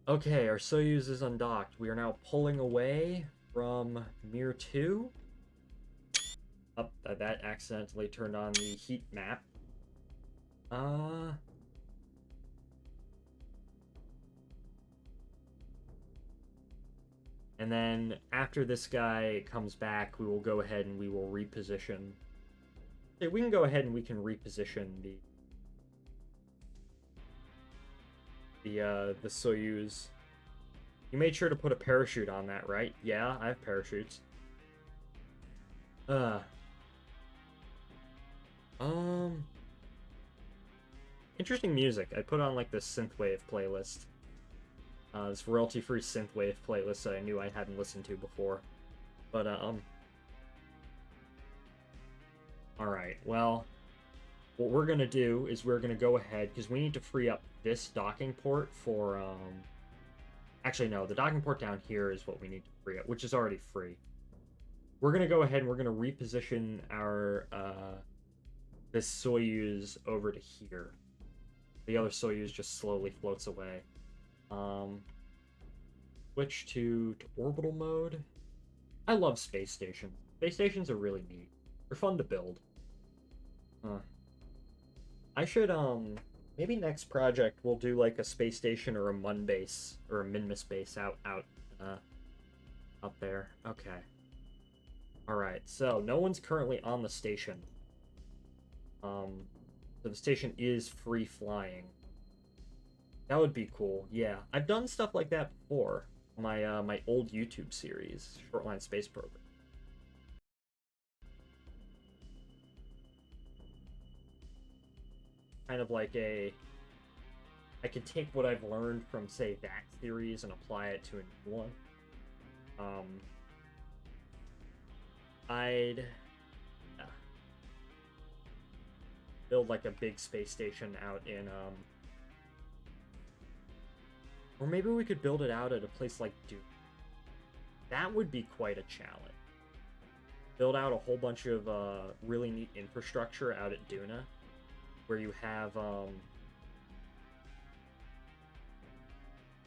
okay, our Soyuz is undocked. We are now pulling away from MIR-2. Oh, that accidentally turned on the heat map. And then after this guy comes back, we will go ahead and we will reposition. Okay, we can go ahead and we can reposition the Soyuz. You made sure to put a parachute on that, right? Yeah, I have parachutes. Uh. Interesting music. I put on like this synthwave playlist. This royalty-free synthwave playlist that I knew I hadn't listened to before. But, alright, well, what we're gonna do is we're gonna go ahead, because we need to free up this docking port for, actually, no, the docking port down here is what we need to free up, which is already free. We're gonna go ahead and we're gonna reposition our, this Soyuz over to here. The other Soyuz just slowly floats away. Switch to orbital mode. I love space stations. Space stations are really neat. They're fun to build. I should, maybe next project we'll do like a space station or a Mun base or a Minmus base out there. Okay. Alright, so no one's currently on the station. So the station is free flying. That would be cool. Yeah, I've done stuff like that before. My old YouTube series, Shortline Space Program. Kind of like I could take what I've learned from, say, that series and apply it to a new one. I'd build like a big space station out in or maybe we could build it out at a place like Dune. That would be quite a challenge. Build out a whole bunch of really neat infrastructure out at Duna, where you have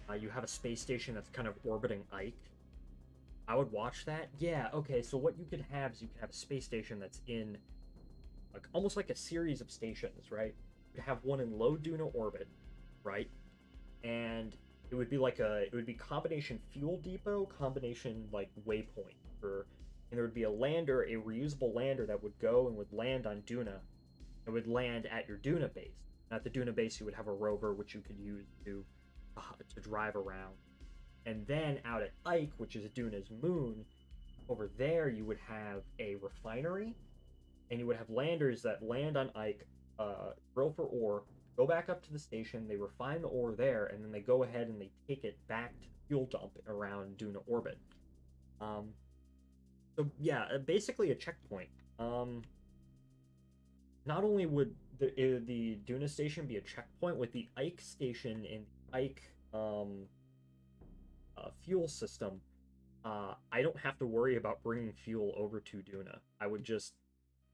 a space station that's kind of orbiting Ike. I would watch that. Yeah, okay, so what you could have is you could have a space station that's in like almost like a series of stations, right? You have one in low Duna orbit, right? and it would be combination fuel depot, combination like waypoint for, and there would be a lander, a reusable lander that would go and would land on Duna. It would land at your Duna base. At the Duna base, you would have a rover which you could use to drive around. And then out at Ike, which is Duna's moon, over there you would have a refinery, and you would have landers that land on Ike, drill for ore, go back up to the station, they refine the ore there, and then they go ahead and they take it back to the fuel dump around Duna orbit. Um, so yeah, basically a checkpoint. Not only would the Duna station be a checkpoint with the Ike station and the Ike fuel system, I don't have to worry about bringing fuel over to Duna. I would just,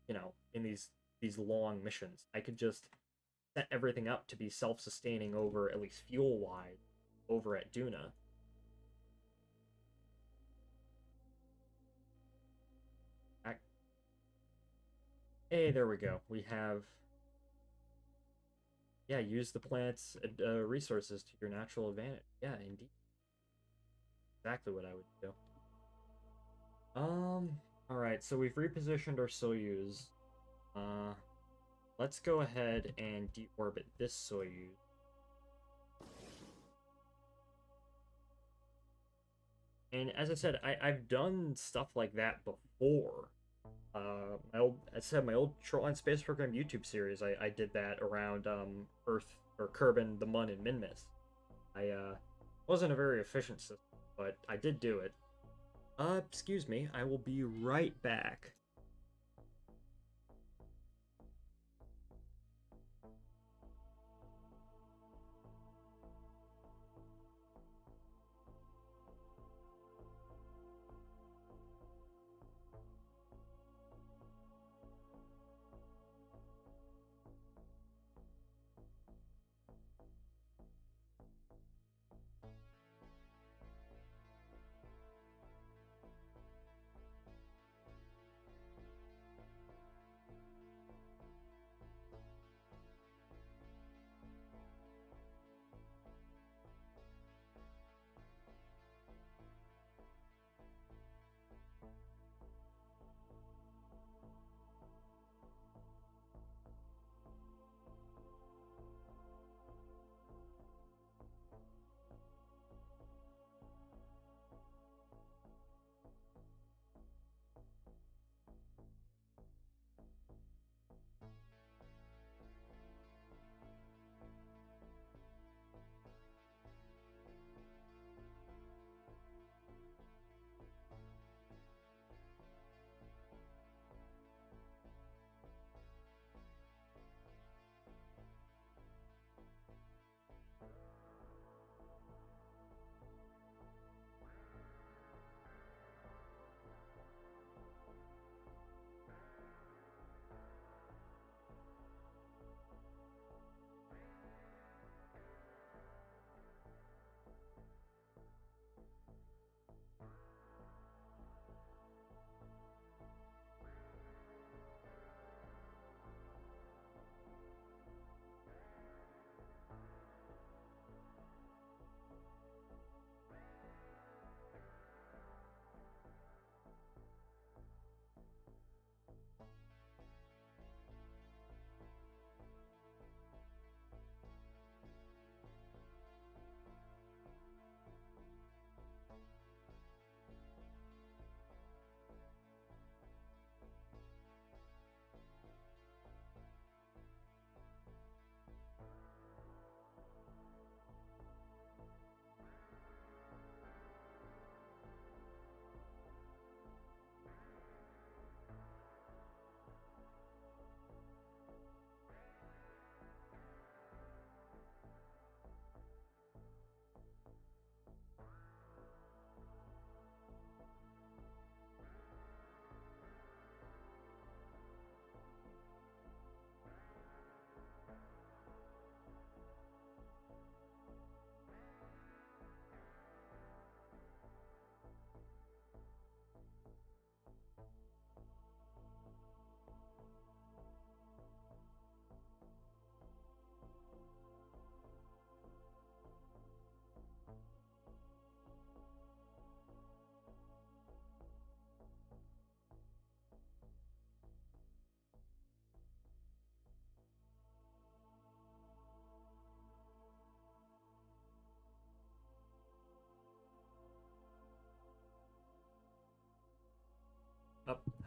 in these long missions, I could just set everything up to be self-sustaining over, at least fuel-wise, over at Duna. Hey, there we go. We have, yeah, use the planet's resources to your natural advantage. Yeah, indeed. Exactly what I would do. All right, so we've repositioned our Soyuz. Uh, let's go ahead and deorbit this Soyuz. And as I said, I've done stuff like that before. My old Shortline Space Program YouTube series, I did that around Earth or Kerbin, the Mun, and Minmus. I wasn't a very efficient system, but I did do it. Excuse me, I will be right back.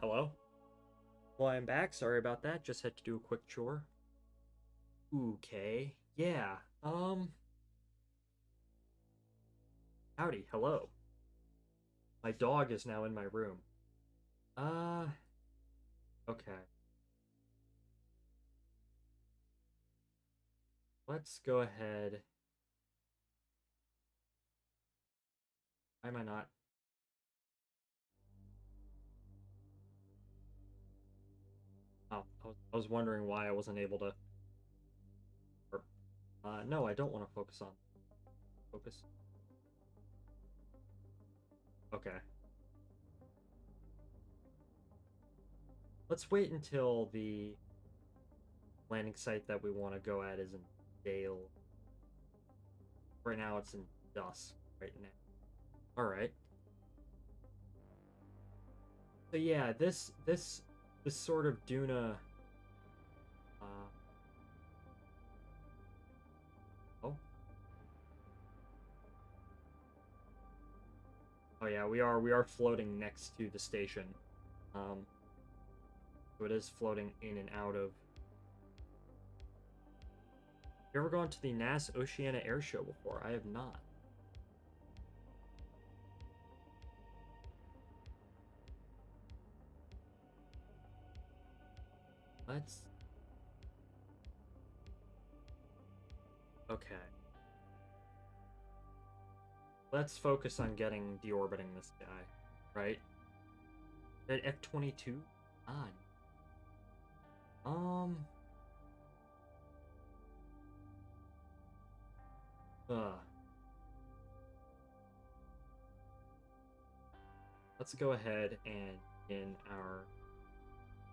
Hello? Well, I'm back. Sorry about that. Just had to do a quick chore. Okay. Yeah. Howdy. Hello. My dog is now in my room. Uh, okay. Let's go ahead. Why am I not? Oh, I was wondering why I wasn't able to. Or, no, I don't want to focus on. Focus. Okay. Let's wait until the landing site that we want to go at is in Dale. Right now it's in dusk. Right now. All right. So yeah, this sort of Duna. Uh, oh, oh yeah, we are floating next to the station. Um, so it is floating in and out of. You ever gone to the NAS Oceania Air Show before? I have not. Let's. Okay. Let's focus on getting deorbiting this guy, right? At F-22 on. Um. Uh. Let's go ahead and in our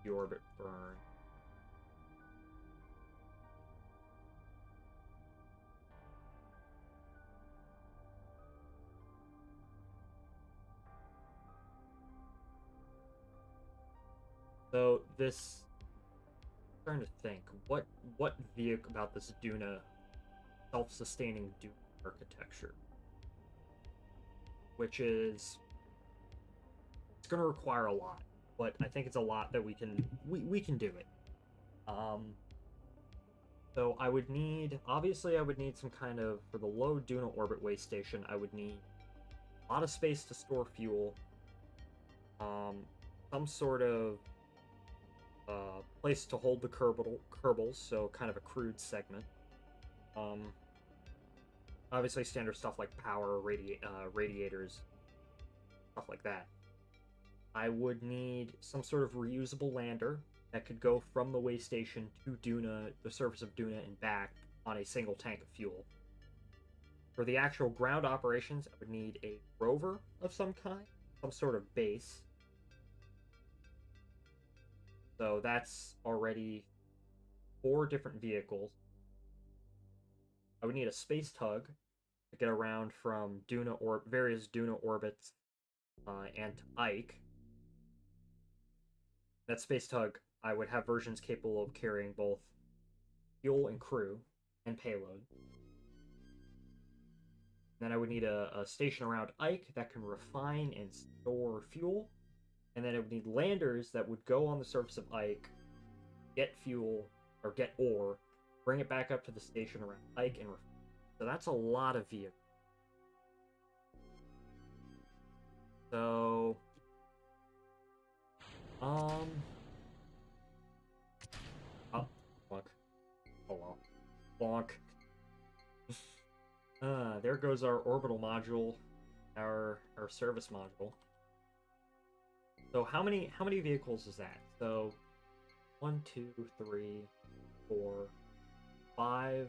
deorbit burn. So this. I'm trying to think. What vehicle about this Duna self-sustaining Duna architecture, which is it's going to require a lot, but I think it's a lot that we can do it. Um, so I would need obviously I would need some kind of for the low Duna orbit way station. I would need a lot of space to store fuel. Some sort of place to hold the Kerbals, so kind of a crude segment. Um, Obviously standard stuff like power, radiators, stuff like that. I would need some sort of reusable lander that could go from the way station to Duna, the surface of Duna, and back on a single tank of fuel. For the actual ground operations, I would need a rover of some kind, some sort of base. So that's already 4 different vehicles. I would need a space tug to get around from Duna or various Duna orbits and to Ike. That space tug, I would have versions capable of carrying both fuel and crew and payload. Then I would need a station around Ike that can refine and store fuel. And then I would need landers that would go on the surface of Ike, get fuel, or get ore, bring it back up to the station around Ike, and refine. So that's a lot of vehicles. So, oh, fuck. Oh well. Bonk. There goes our orbital module, our service module. So how many vehicles is that? So 1, 2, 3, 4, 5,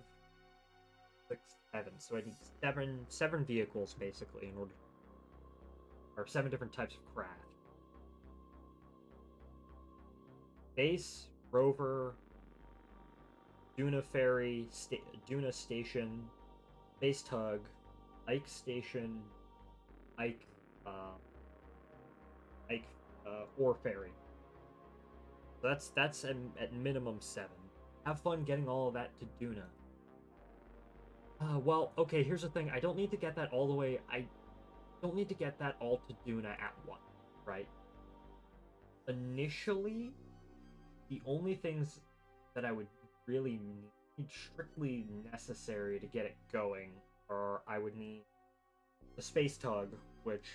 6, 7. So I need seven vehicles basically in order, or 7 different types of craft. Base, rover, Duna ferry, Duna station, base tug, Ike station, Ike, Ike, or ferry. So that's at minimum 7. Have fun getting all of that to Duna. Well, okay. Here's the thing. I don't need to get that all the way. I don't need to get that all to Duna at once, right? initially, the only things that I would really need strictly necessary to get it going are I would need the space tug, which,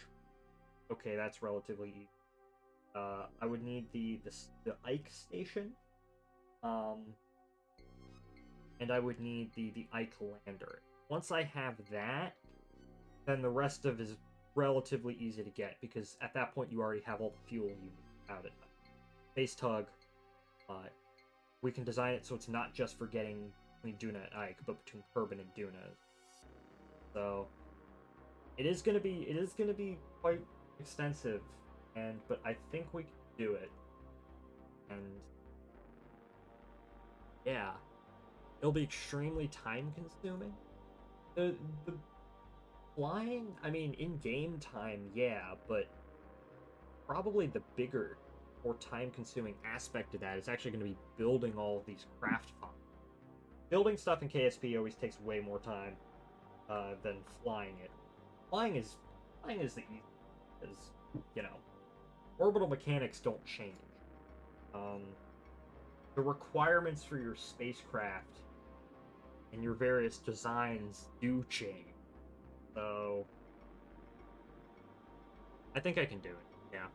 okay, that's relatively easy. I would need the Ike station, um, and I would need the Ike lander. Once I have that, then the rest of it is relatively easy to get because at that point you already have all the fuel you need out of it. Space tug, uh, we can design it so it's not just for getting between Duna and Ike, but between Kerbin and Duna. So it is gonna be quite extensive, but I think we can do it. And yeah, it'll be extremely time consuming. The flying, I mean, in game time, yeah, but probably the bigger, more time consuming aspect of that is actually going to be building all of these craft pods. Building stuff in KSP always takes way more time than flying it. Flying is the easy, because you know orbital mechanics don't change. Um, the requirements for your spacecraft and your various designs do change. So I think I can do it. Yeah.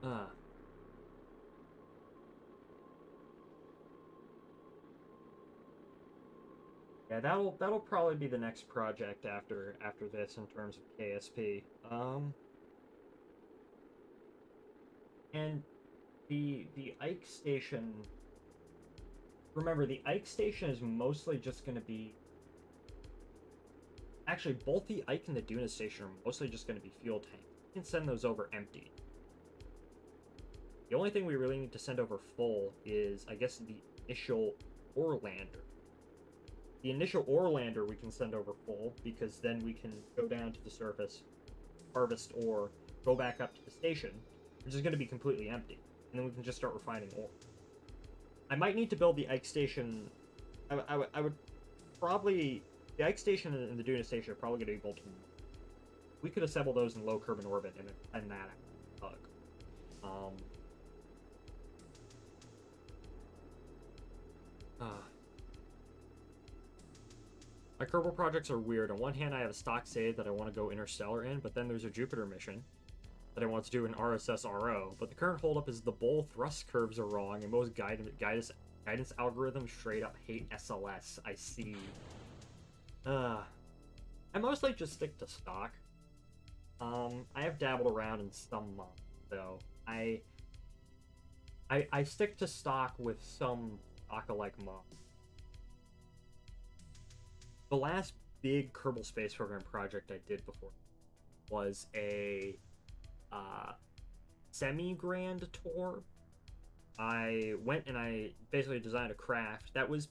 Uh, yeah, that'll probably be the next project after this in terms of KSP. And the Ike station. Remember, the Ike station is mostly just going to be. Actually, both the Ike and the Duna station are mostly just going to be fuel tanks. You can send those over empty. The only thing we really need to send over full is, I guess, the initial ore lander. The initial ore lander we can send over full because then we can go down to the surface, harvest ore, go back up to the station, which is going to be completely empty, and then we can just start refining ore. I might need to build the Ike station. I would probably the Ike station and the Duna station are probably going to be built. We could assemble those in low Kerbin orbit and that bug. Um. My Kerbal projects are weird. On one hand, I have a stock save that I want to go interstellar in, but then there's a Jupiter mission that I want to do in RSS-RO. But the current holdup is the bowl thrust curves are wrong, and most guidance algorithms straight up hate SLS. I see. I mostly just stick to stock. I have dabbled around in some mods, though. I stick to stock with some stock-alike mods. The last big Kerbal Space Program project I did before was a semi-grand tour. I went and I basically designed a craft that was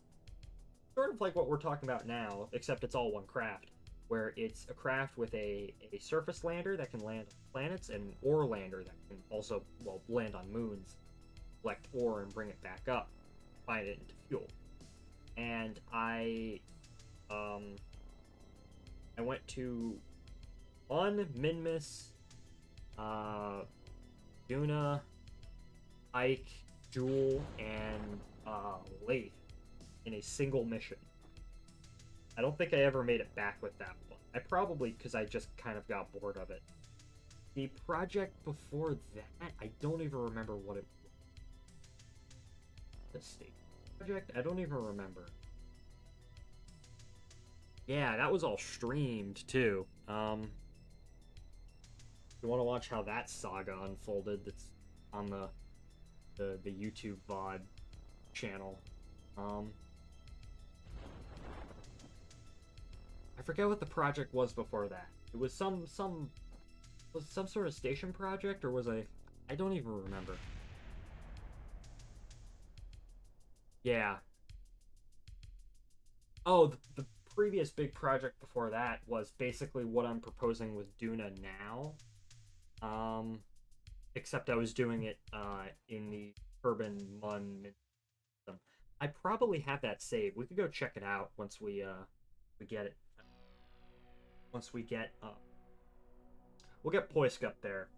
sort of like what we're talking about now, except it's all one craft, where it's a craft with a surface lander that can land on planets and an ore lander that can also, well, land on moons, collect ore and bring it back up, find it into fuel. And I went to Minmus, Duna, Ike, Jewel, and Lathe in a single mission. I don't think I ever made it back with that one. I probably, because I just kind of got bored of it. The project before that, I don't even remember what it was. The state project? I don't even remember. Yeah, that was all streamed, too. If you want to watch how that saga unfolded, that's on the YouTube VOD channel. I forget what the project was before that. It was some sort of station project, or was I don't even remember. Yeah. Oh, the previous big project before that was basically what I'm proposing with Duna now. Except I was doing it in the Urban Mun system. I probably have that saved. We could go check it out once we get it. once we get we'll get Poisk up there.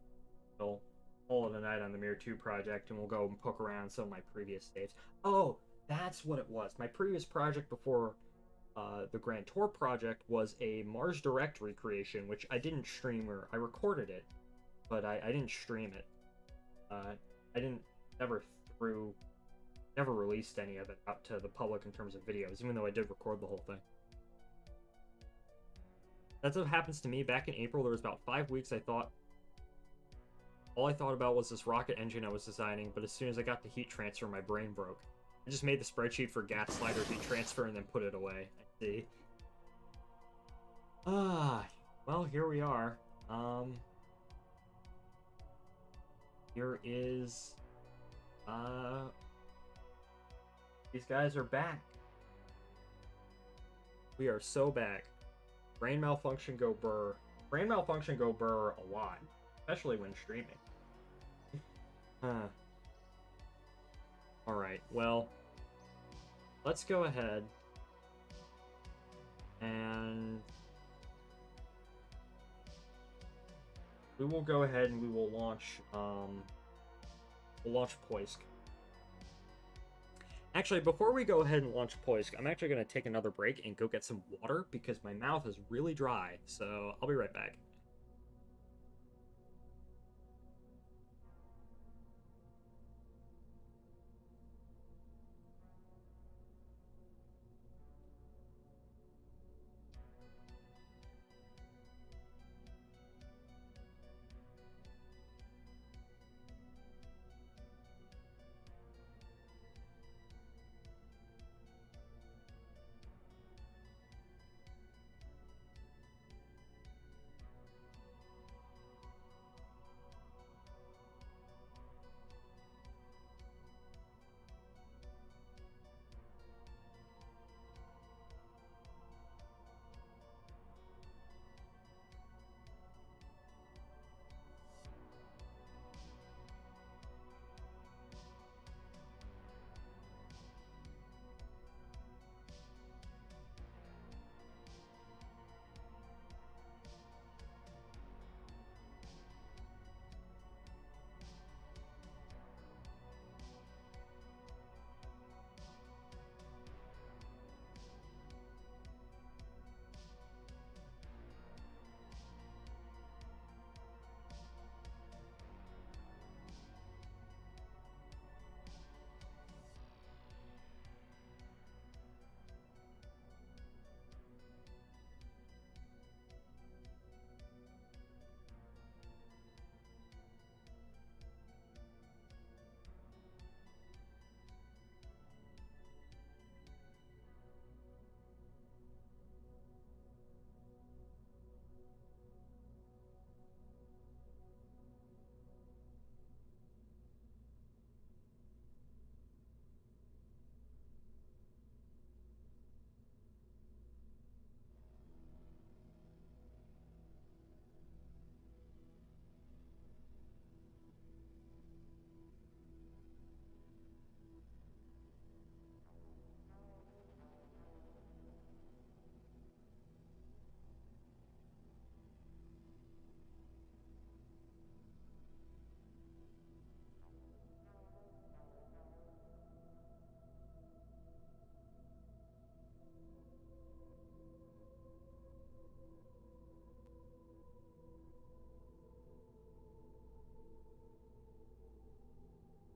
We'll call it a night on the MIR-2 project, and we'll go and poke around some of my previous saves. Oh, that's what it was. My previous project before the Grand Tour project was a Mars Direct recreation, which I didn't stream, or I recorded it, but I didn't stream it. I didn't never released any of it out to the public in terms of videos, even though I did record the whole thing. That's what happens to me. Back in April, there was about 5 weeks all I thought about was this rocket engine I was designing, but as soon as I got the heat transfer, my brain broke. I just made the spreadsheet for gas slider heat transfer and then put it away. I see. Well, here we are. Here is, these guys are back. We are so back. Brain malfunction go burr. Brain malfunction go burr a lot, especially when streaming. Alright, well, let's go ahead and we will go ahead and we will launch Poisk. Actually, before we go ahead and launch Poisk, I'm actually going to take another break and go get some water because my mouth is really dry, so I'll be right back.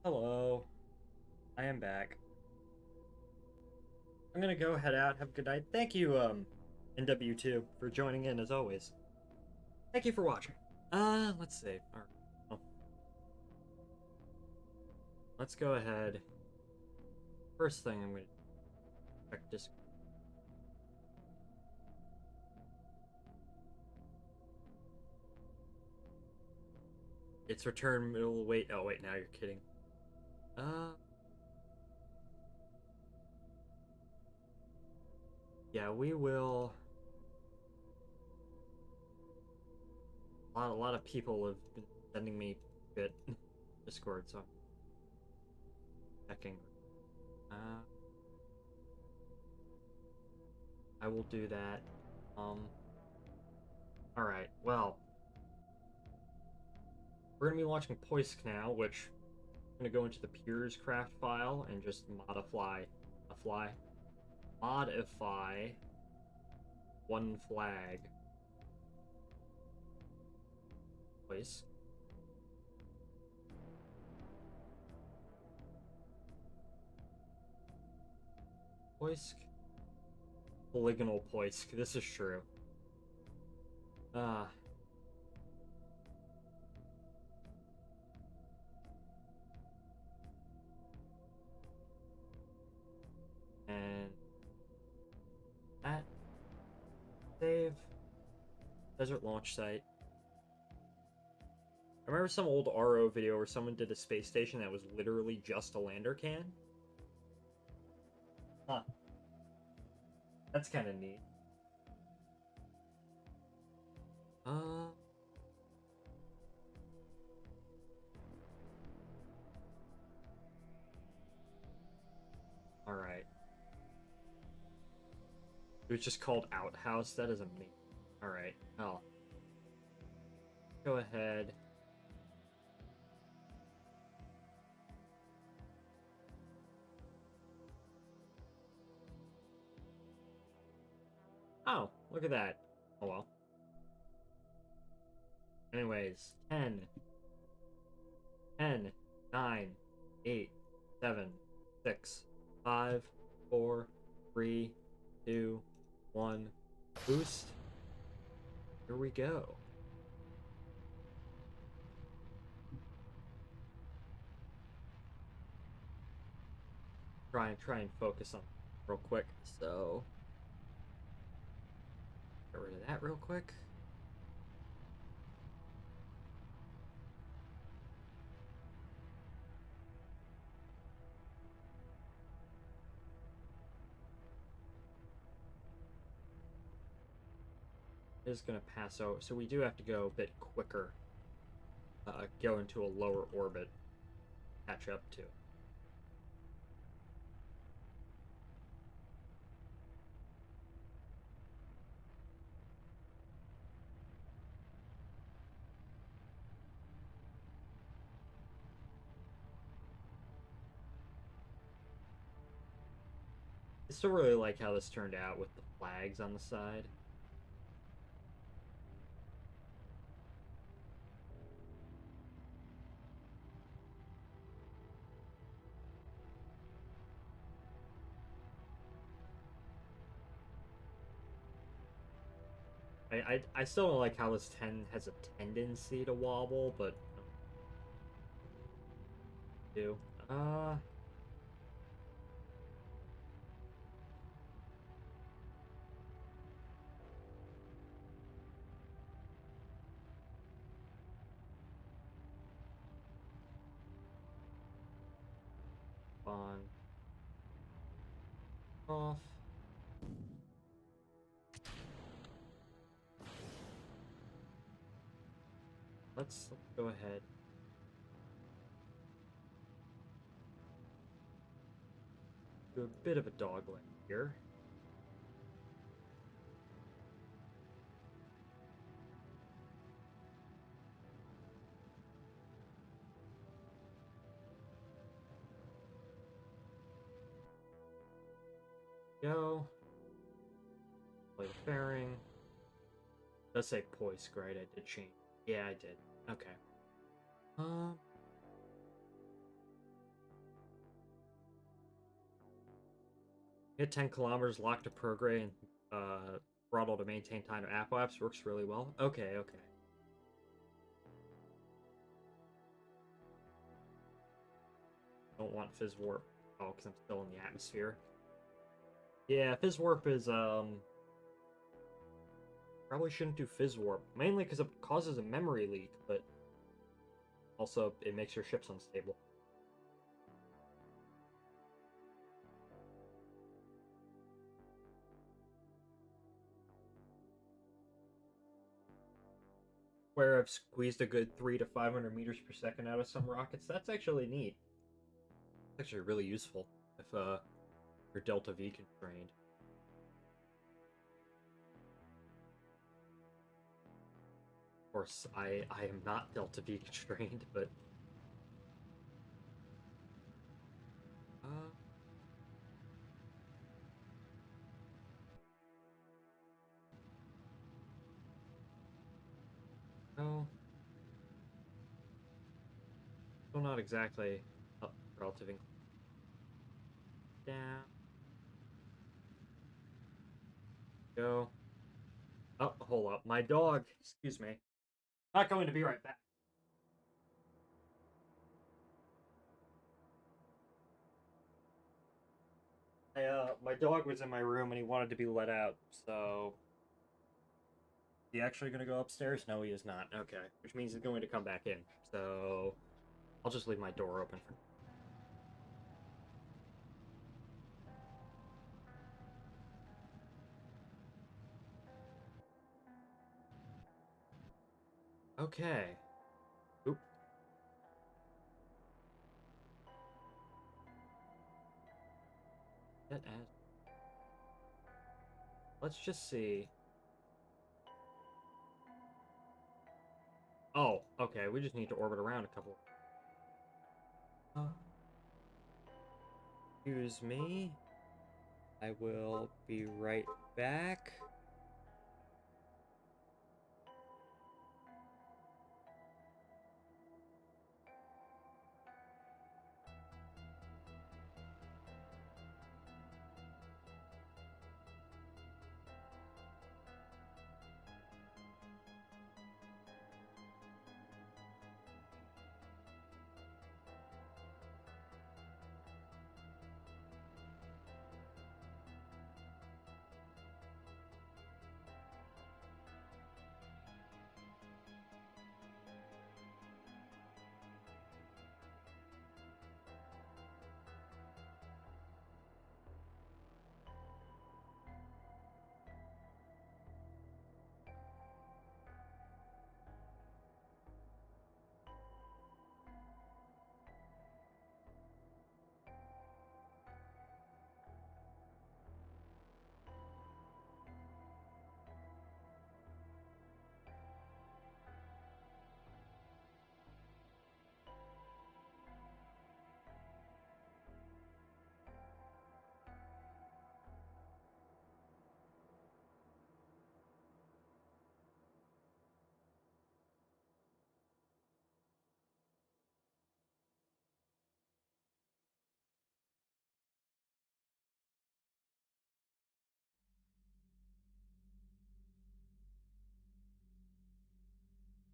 Hello, I am back. I'm gonna go head out. Have a good night. Thank you, NW2, for joining in as always. Thank you for watching. Let's see. All right. Well, let's go ahead. First thing I'm gonna check Discord. It's return middle. Wait. Oh wait. Now you're kidding. Yeah, we will. A lot of people have been sending me shit Discord, so I'm checking. I will do that. Alright, well, we're gonna be launching Poisk now, which I'm gonna go into the Peers craft file and just modify one flag Poisk. Poisk. Polygonal Poisk. This is true. And that save desert launch site. I remember some old RO video where someone did a space station that was literally just a lander can. Huh. That's kind of neat. Alright. It was just called Outhouse. That is amazing. Alright. Oh. Go ahead. Oh, look at that. Oh well. Anyways, 10, 9, 8, 7, 6, 5, 4, 3, 2, 1. Boost. Here we go. Try and focus on real quick. So get rid of that real quick. Is going to pass over, so we do have to go a bit quicker. Go into a lower orbit, catch up to. I still really like how this turned out with the flags on the side. I still don't like how this 10 has a tendency to wobble, but do. On. Off. Let's go ahead. Do a bit of a dogleg here. Go. Play the fairing. Let's say Poisk, right? I did change. Yeah, I did. Okay. Hit 10 kilometers, lock to prograde, and throttle to maintain time to apoapse. Works really well. Okay, okay. Don't want Fizz Warp. Oh, because I'm still in the atmosphere. Yeah, Fizz Warp is, probably shouldn't do Fizz Warp. Mainly because it causes a memory leak, but also it makes your ships unstable. Where I've squeezed a good 300 to 500 meters per second out of some rockets. That's actually neat. It's actually really useful if you're Delta V constrained. course, I am not Delta V constrained, but uh, no, still not exactly up relative down. Go. Oh, hold up, my dog. Excuse me. Not going to be right back. My dog was in my room and he wanted to be let out, so is he actually gonna go upstairs? No, he is not. Okay, which means he's going to come back in. So I'll just leave my door open for. Okay. Oop. That as. Let's just see. Oh, okay. We just need to orbit around a couple. Excuse me. I will be right back.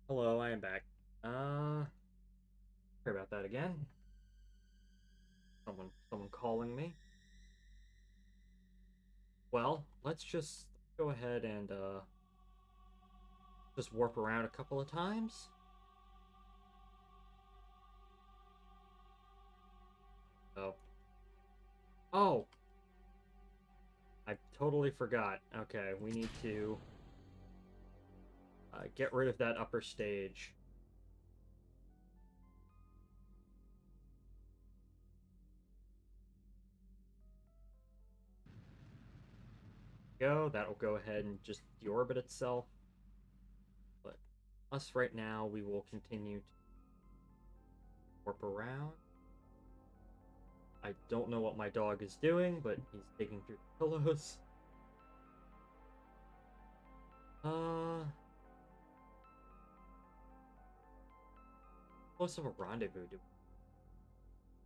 Hello, I am back. Sorry about that again. Someone calling me. Well, let's just go ahead and just warp around a couple of times. Oh. Oh, I totally forgot. Okay, we need to get rid of that upper stage. Go. That'll go ahead and just deorbit itself. But us right now, we will continue to warp around. I don't know what my dog is doing, but he's digging through the pillows. Close of a rendezvous do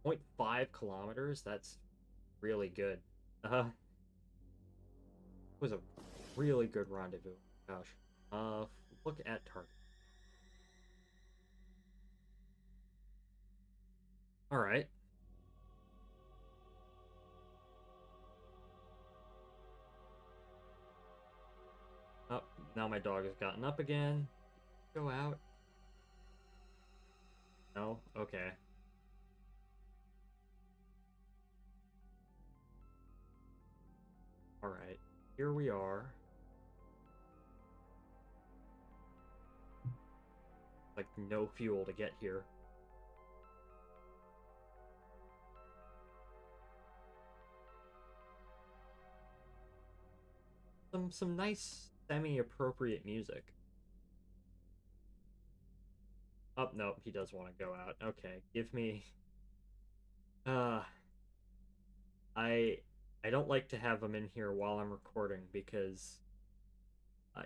0.5 kilometers? That's really good. It was a really good rendezvous. Gosh. Look at target. Alright. Oh, now my dog has gotten up again. Go out. No? Okay. Alright. Here we are. Like, no fuel to get here. Some nice semi-appropriate music. Oh, no, he does want to go out. Okay, give me... Uh, I... I don't like to have him in here while I'm recording because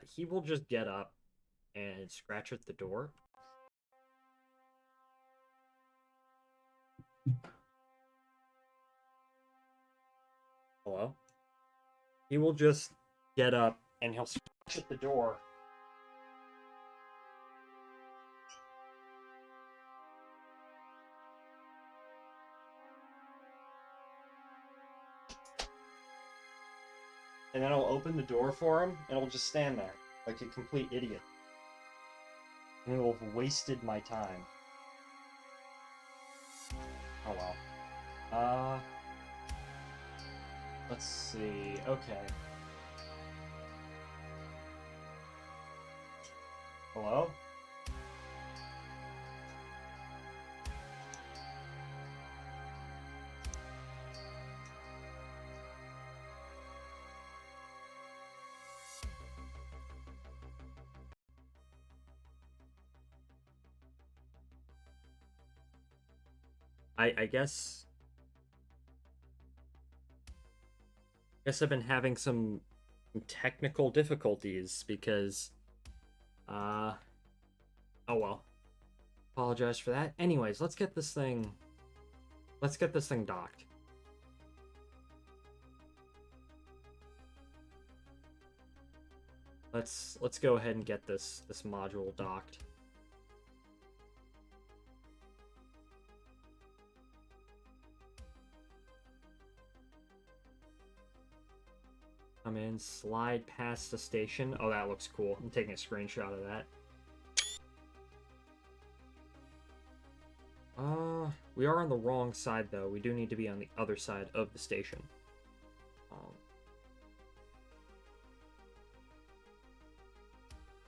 he will just get up and scratch at the door. Hello? He will just get up and he'll scratch at the door. And then I'll open the door for him and he'll just stand there like a complete idiot. And it'll have wasted my time. Oh well. Let's see. Okay. Hello? I guess I've been having some technical difficulties because oh well. Apologize for that. Anyways, let's get this thing docked. Let's go ahead and get this module docked. Come in, slide past the station. Oh, that looks cool. I'm taking a screenshot of that. We are on the wrong side, though. We do need to be on the other side of the station.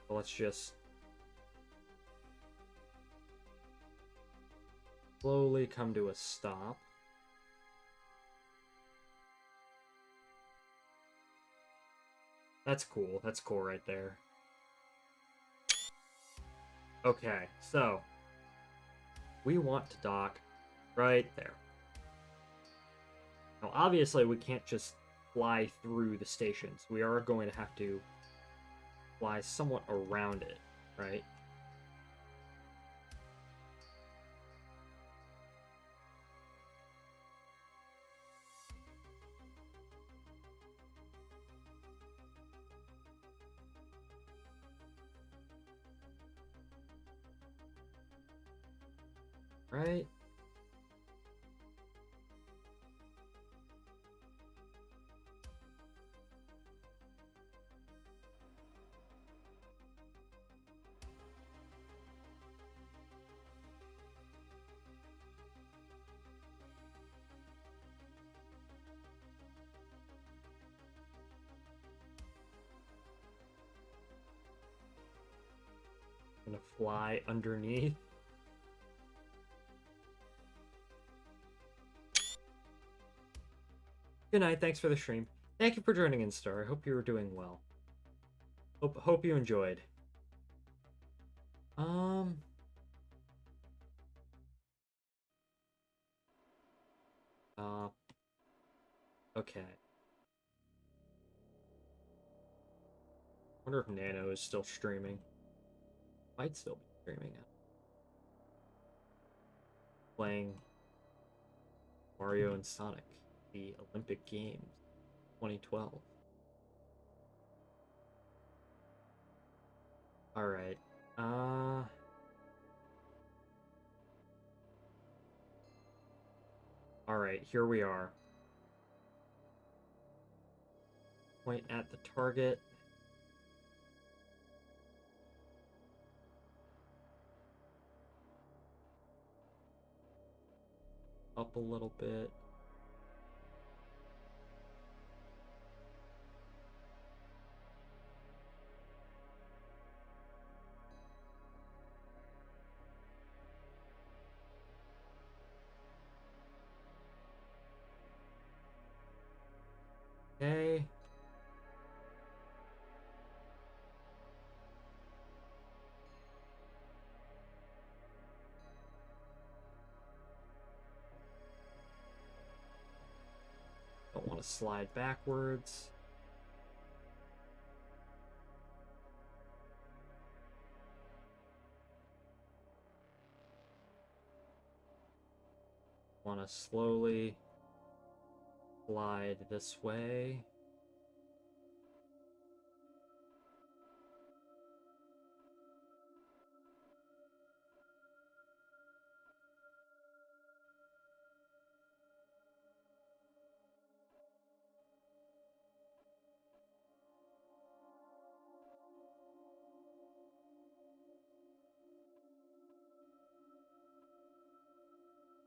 So let's just slowly come to a stop. That's cool. That's cool right there. Okay, so we want to dock right there. Now, obviously, we can't just fly through the stations. We are going to have to fly somewhat around it, right? Right? Gonna fly underneath. Good night. Thanks for the stream. Thank you for joining in, Star. I hope you were doing well. Hope you enjoyed. Uh, okay. Wonder if Nano is still streaming. Might still be streaming it. Playing Mario and Sonic, the Olympic Games 2012. Alright. Alright, here we are. Point at the target. Up a little bit. Okay. Want to slide backwards. Want to slowly slide this way.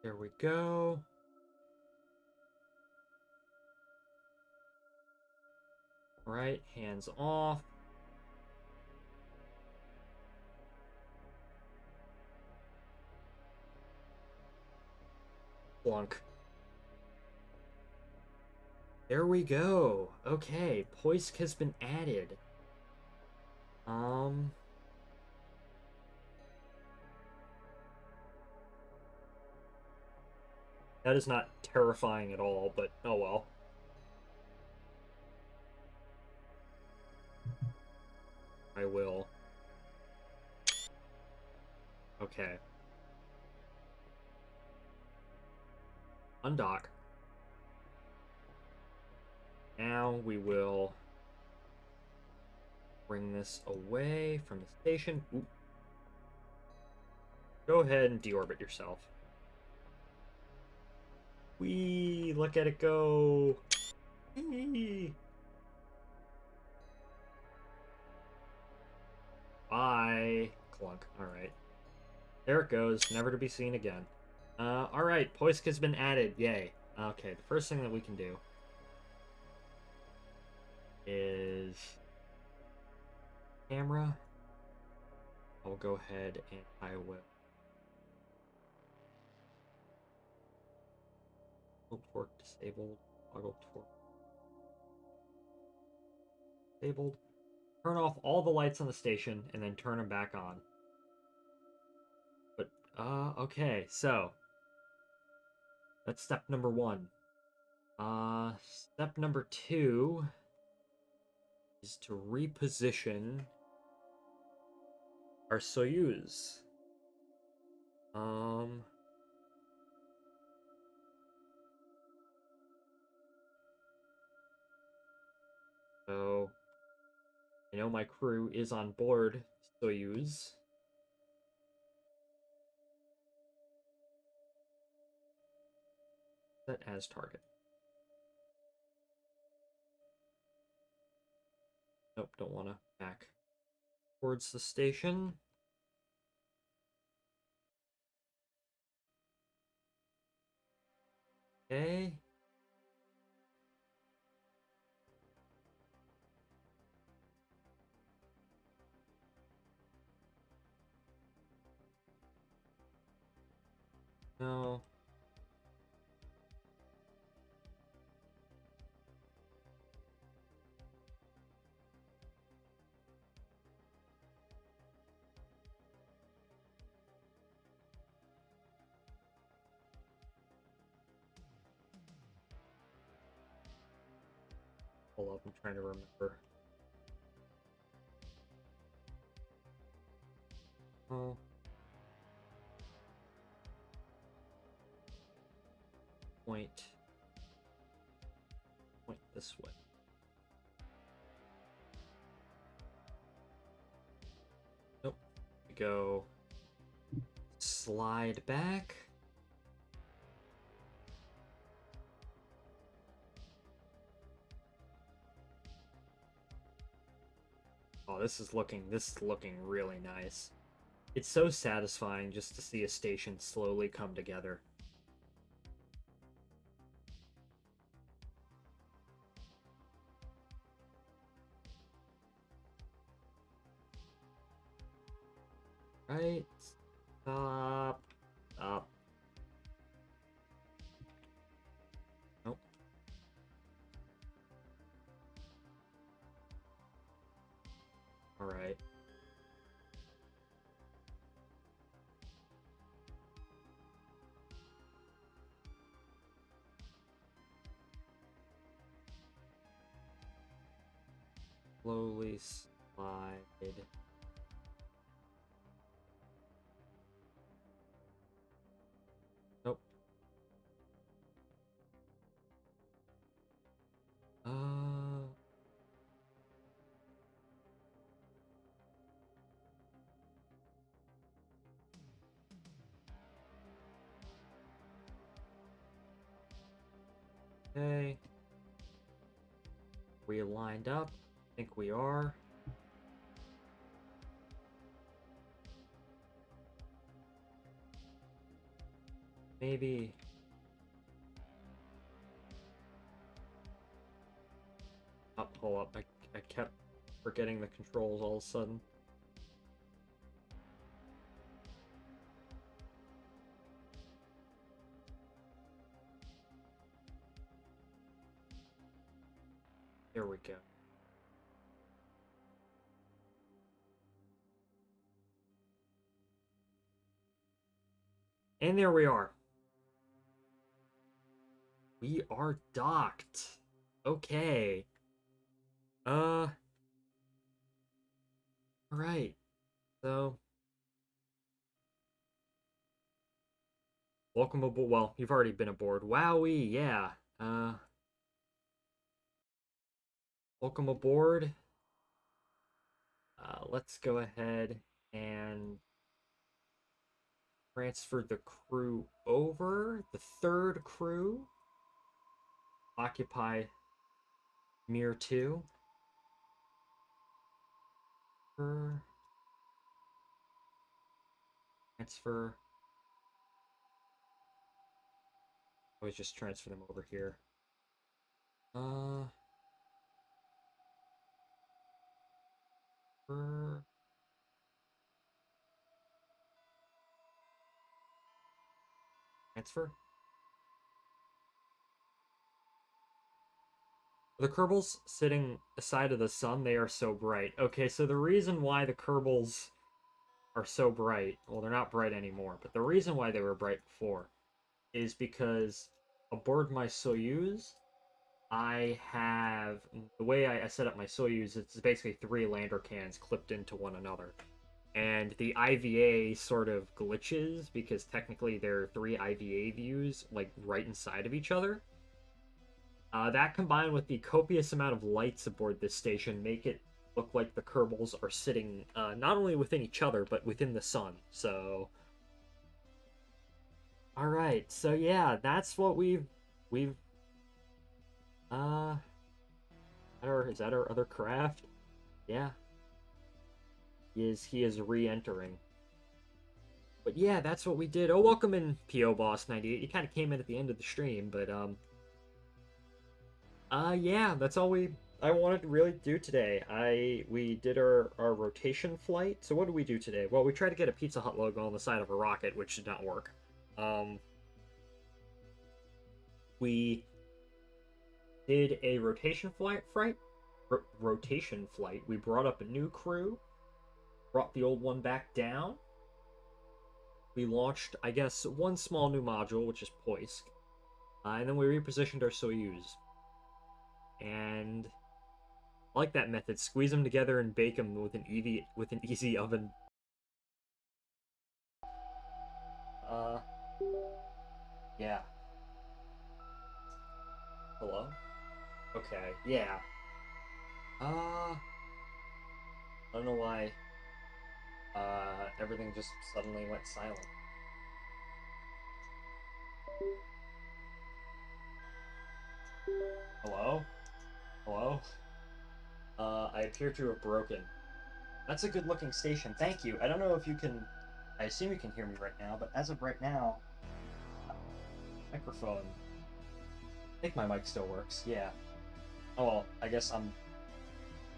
There we go. All right, hands off. Plunk. There we go. Okay, Poisk has been added. That is not terrifying at all, but oh well. I will. Okay. Undock. Now we will bring this away from the station. Oop. Go ahead and deorbit yourself. Whee! Look at it go! Whee! Bye! Clunk. Alright. There it goes, never to be seen again. Alright, Poisk has been added, yay. Okay, the first thing that we can do is camera. I'll go ahead and I will torque disabled, toggle torque disabled. Turn off all the lights on the station and then turn them back on. But okay, so that's step number 1. Step number 2 is to reposition our Soyuz. So I know my crew is on board Soyuz. Set as target. Nope, don't want to back towards the station. Okay. No. Hold up, I'm trying to remember. Oh. Point this way. Nope. We go slide back. Oh, this is looking really nice. It's so satisfying just to see a station slowly come together. Right. Stop. Up. Nope. Alright. Slowly slide. Nope. Okay. We lined up. I think we are. Maybe. Oh, hold up. I kept forgetting the controls all of a sudden. Here we go. And there we are. We are docked. Okay. All right. So, welcome aboard. Well, you've already been aboard. Wowie, yeah. Welcome aboard. Let's go ahead and transfer the crew over. The third crew. Occupy MIR-2. Transfer. Always just transfer them over here. Transfer. The Kerbals sitting aside of the sun, they are so bright. Okay, so the reason why the Kerbals are so bright, well, they're not bright anymore, but the reason why they were bright before is because aboard my Soyuz, I have, the way I set up my Soyuz, it's basically 3 lander cannons clipped into one another. And the IVA sort of glitches because technically there are 3 IVA views, like, right inside of each other. That combined with the copious amount of lights aboard this station make it look like the Kerbals are sitting not only within each other, but within the sun. So, all right. So yeah, that's what we've uh, is that our other craft? Yeah, he is re-entering. But yeah, that's what we did. Oh, welcome in, PO Boss 98. You kind of came in at the end of the stream, but yeah, that's all I wanted to really do today. We did our rotation flight. So what did we do today? Well, we tried to get a Pizza Hut logo on the side of a rocket, which did not work. We did a rotation rotation flight. We brought up a new crew, brought the old one back down. We launched, I guess, one small new module, which is Poisk, and then we repositioned our Soyuz. And I like that method. Squeeze them together and bake them with an easy oven. Yeah. Hello? Okay, yeah. I don't know why, everything just suddenly went silent. Hello? Hello? I appear to have broken. That's a good looking station, thank you. I don't know if you can, I assume you can hear me right now, but as of right now, microphone. I think my mic still works, yeah. Oh well, I guess I'm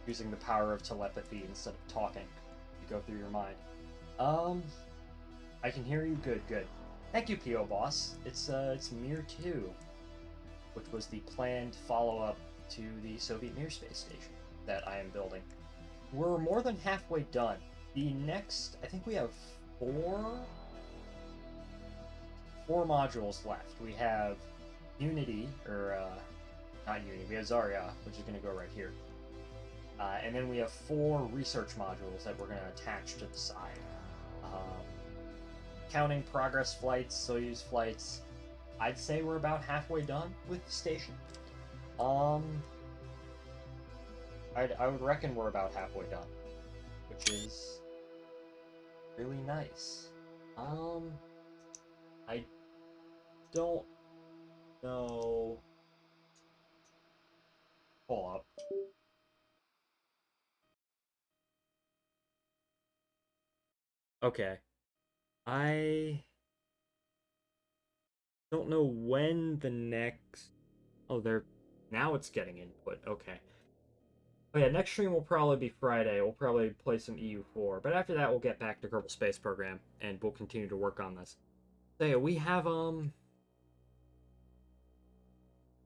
using the power of telepathy instead of talking to go through your mind. I can hear you. Good. Thank you, PO Boss. It's MIR-2, which was the planned follow-up to the Soviet Mir space station that I am building. We're more than halfway done. The next, I think we have four modules left. We have Unity, or not Unity. We have Zarya, which is going to go right here. And then we have 4 research modules that we're going to attach to the side. Um, counting progress flights, Soyuz flights, I'd say we're about halfway done with the station. Um, I would reckon we're about halfway done, which is really nice. I don't know. Hold up. Okay. I don't know when the next. Oh, they're now it's getting input. Okay. Oh yeah, next stream will probably be Friday. We'll probably play some EU4, but after that we'll get back to Kerbal Space Program and we'll continue to work on this. So yeah, we have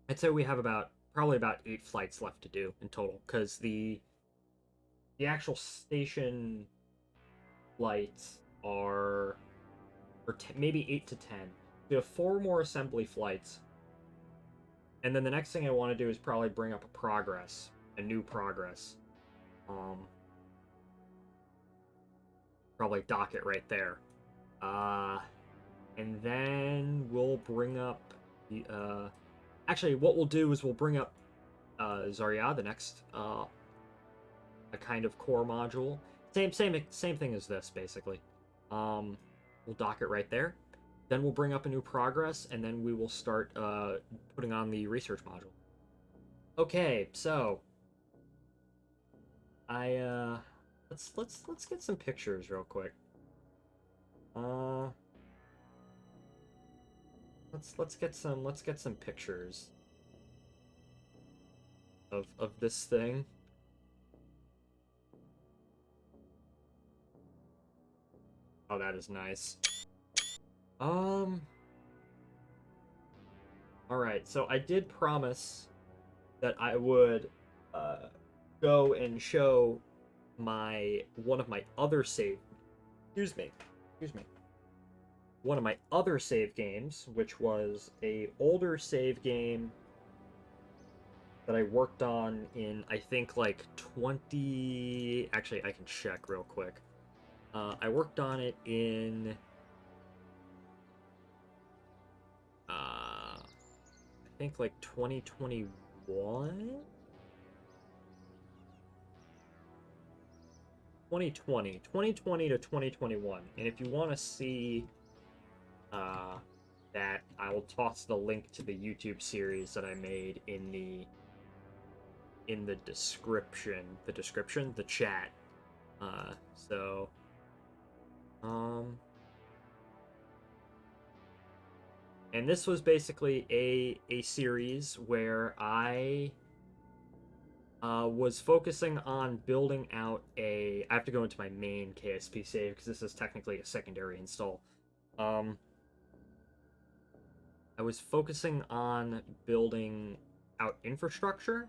I'd say we have probably about 8 flights left to do in total because the actual station flights are maybe 8 to 10. We have 4 more assembly flights. And then the next thing I want to do is probably bring up a new progress. Probably dock it right there. And then we'll bring up the actually what we'll do is we'll bring up Zarya, the next a kind of core module. Same thing as this basically. We'll dock it right there. Then we'll bring up a new progress, and then we will start putting on the research module. Okay, so let's get some pictures real quick. Let's get some pictures of this thing. Oh, that is nice. All right, so I did promise that I would go and show one of my other save. Excuse me. One of my other save games, which was a older save game that I worked on in I think like 20. Actually, I can check real quick. I worked on it in I think like 2021. 2020 to 2021. And if you want to see that, I will toss the link to the YouTube series that I made in the description. The chat. So and this was basically a series where I was focusing on building out I have to go into my main KSP save because this is technically a secondary install. I was focusing on building out infrastructure.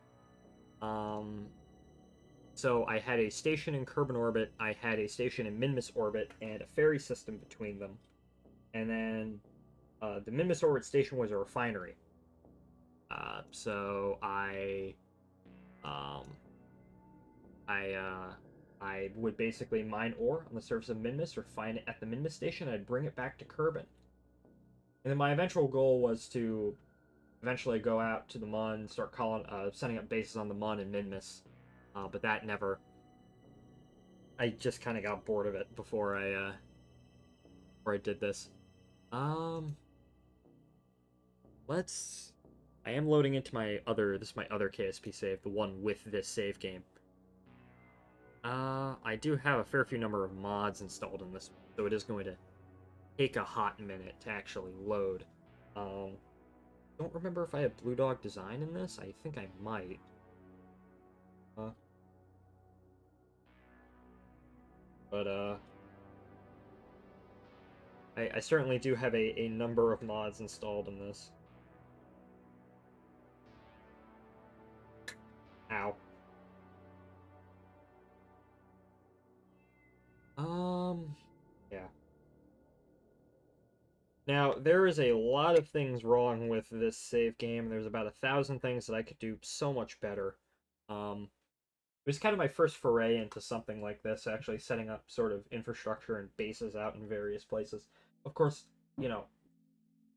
So I had a station in Kerbal orbit, I had a station in Minmus orbit, and a ferry system between them. And then the Minmus orbit station was a refinery. So um, I would basically mine ore on the surface of Minmus, refine it at the Minmus station, and I'd bring it back to Kerbin. And then my eventual goal was to eventually go out to the Mun, start setting up bases on the Mun and Minmus. But that never. I just kind of got bored of it before I did this. Let's. I am loading into my other. This is my other KSP save, the one with this save game. I do have a fair few number of mods installed in this, so it is going to take a hot minute to actually load. Don't remember if I have Blue Dog Design in this. I think I might. But I certainly do have a number of mods installed in this. Ow. Yeah. Now, there is a lot of things wrong with this save game. There's about 1,000 things that I could do so much better. was kind of my first foray into something like this, actually setting up sort of infrastructure and bases out in various places. Of course, you know,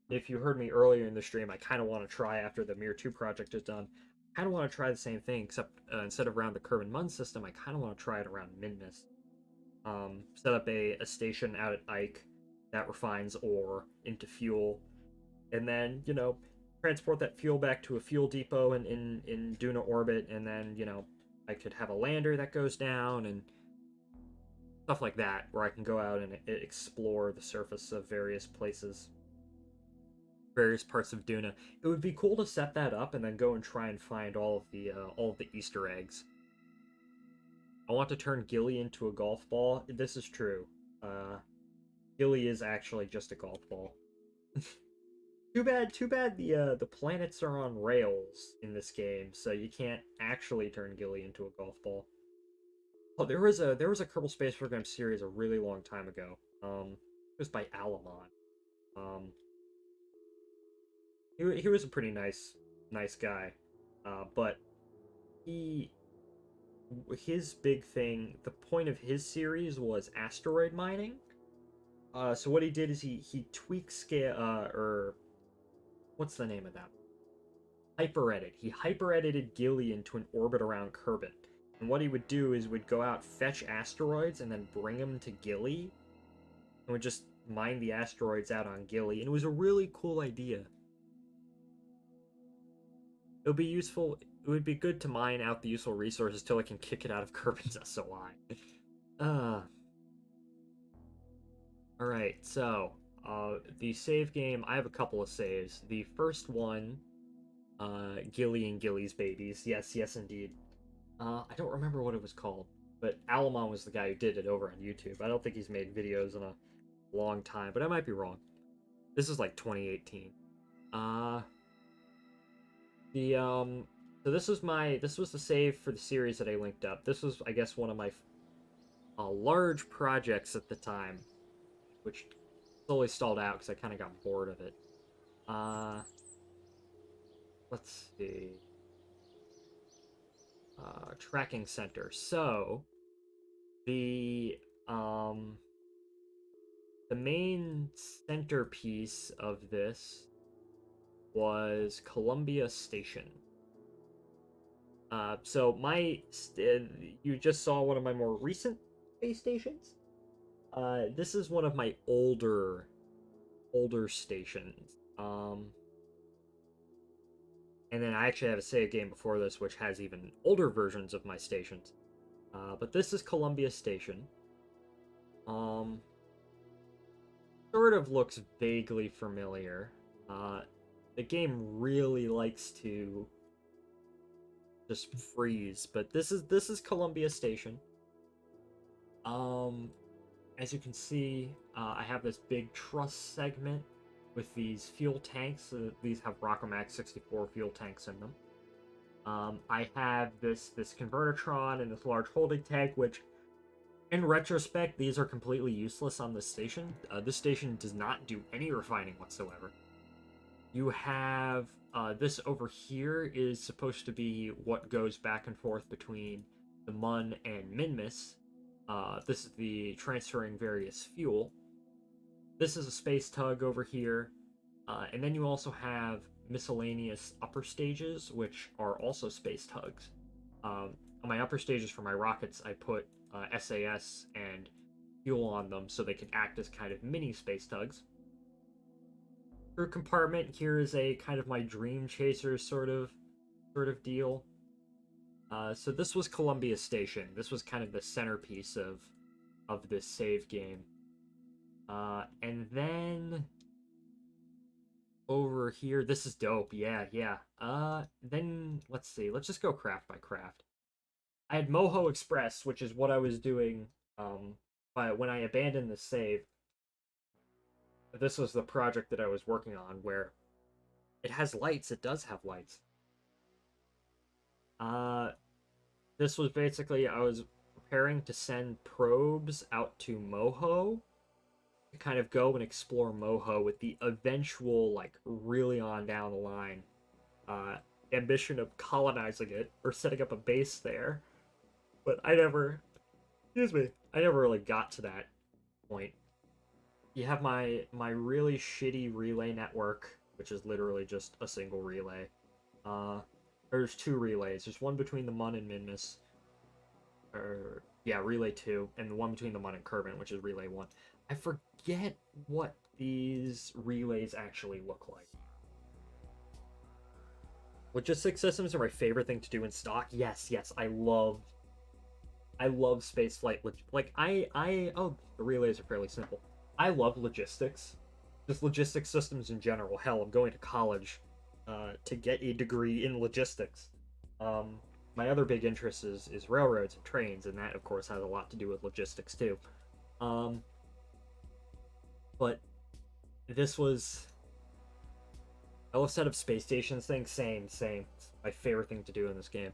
if you heard me earlier in the stream, I kind of want to try after the MIR-2 project is done. I kind of want to try the same thing, except instead of around the Kerbal system, I kind of want to try it around Minmus. Set up a station out at Ike that refines ore into fuel, and then transport that fuel back to a fuel depot in Duna orbit, and then I could have a lander that goes down and stuff like that, where I can go out and explore the surface of various places, various parts of Duna. It would be cool to set that up and then go and try and find all of the Easter eggs. I want to turn Gilly into a golf ball. This is true. Uh, Gilly is actually just a golf ball. Too bad the planets are on rails in this game, so you can't actually turn Gilly into a golf ball. Oh, there was a Kerbal Space Program series a really long time ago. It was by Alamon. Um, he was a pretty nice guy, but he his big thing, the point of his series was asteroid mining. So what he did is he tweaked scale or what's the name of that? Hyper-edit. He hyper-edited Gilly into an orbit around Kerbin. And what he would do is would go out, fetch asteroids, and then bring them to Gilly, and would just mine the asteroids out on Gilly. And it was a really cool idea. It would be useful. It would be good to mine out the useful resources till I can kick it out of Kerbin's SOI. Alright, so the save game, I have a couple of saves. The first one, Gilly and Gilly's Babies. Yes, yes, indeed. I don't remember what it was called, but Alamon was the guy who did it over on YouTube. I don't think he's made videos in a long time, but I might be wrong. This is like 2018. The so this was the save for the series that I linked up. This was, I guess, one of my large projects at the time, which slowly stalled out because I kind of got bored of it. Let's see. Tracking center. So um the main centerpiece of this was Columbia Station. So you just saw one of my more recent space stations. This is one of my older stations. And then I actually have a save game before this, which has even older versions of my stations. But this is Columbia Station. Sort of looks vaguely familiar. The game really likes to just freeze, but this is Columbia Station. As you can see, I have this big truss segment with these fuel tanks. These have Rockomax 64 fuel tanks in them. I have this Convertitron and this large holding tank, which, in retrospect, these are completely useless on this station. This station does not do any refining whatsoever. You have this over here is supposed to be what goes back and forth between the Mun and Minmus. This is the transferring various fuel. This is a space tug over here. And then you also have miscellaneous upper stages, which are also space tugs. On my upper stages for my rockets, I put SAS and fuel on them so they can act as kind of mini space tugs. Crew compartment here is a kind of my dream chaser sort of deal. So this was Columbia Station. This was kind of the centerpiece of this save game. And then over here, this is dope. Yeah. Then let's see. Let's just go craft by craft. I had Moho Express, which is what I was doing when I abandoned the save. This was the project that I was working on, where it has lights. It does have lights. This was basically, I was preparing to send probes out to Moho to kind of go and explore Moho with the eventual, like, really on down the line ambition of colonizing it or setting up a base there. But I never, excuse me, I never really got to that point. You have my really shitty relay network, which is literally just a single relay. Uh, there's two relays. There's one between the Mun and Minmus, or yeah, relay 2, and the one between the Mun and Kerbin, which is relay 1. I forget what these relays actually look like. Logistics systems are my favorite thing to do in stock. Yes, yes, I love space flight. Like oh, the relays are fairly simple. I love logistics, just logistics systems in general. Hell, I'm going to college to get a degree in logistics. Um, my other big interest is railroads and trains, and that of course has a lot to do with logistics too. Um, but this was I love set of space stations thing. Same. It's my favorite thing to do in this game.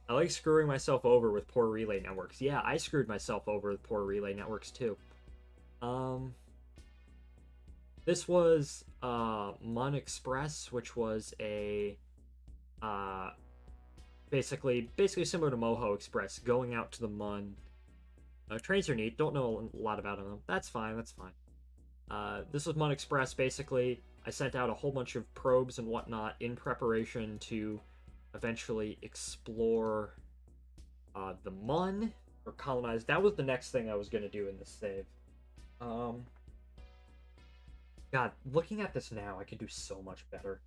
I like screwing myself over with poor relay networks. Yeah, I screwed myself over with poor relay networks too. Um, this was Mun Express, which was a uh, basically similar to Moho Express, going out to the Mun. Trains are neat. Don't know a lot about them. That's fine. That's fine. This was Mun Express. Basically, I sent out a whole bunch of probes and whatnot in preparation to eventually explore the Mun or colonize. That was the next thing I was going to do in this save. Um, God, looking at this now, I could do so much better.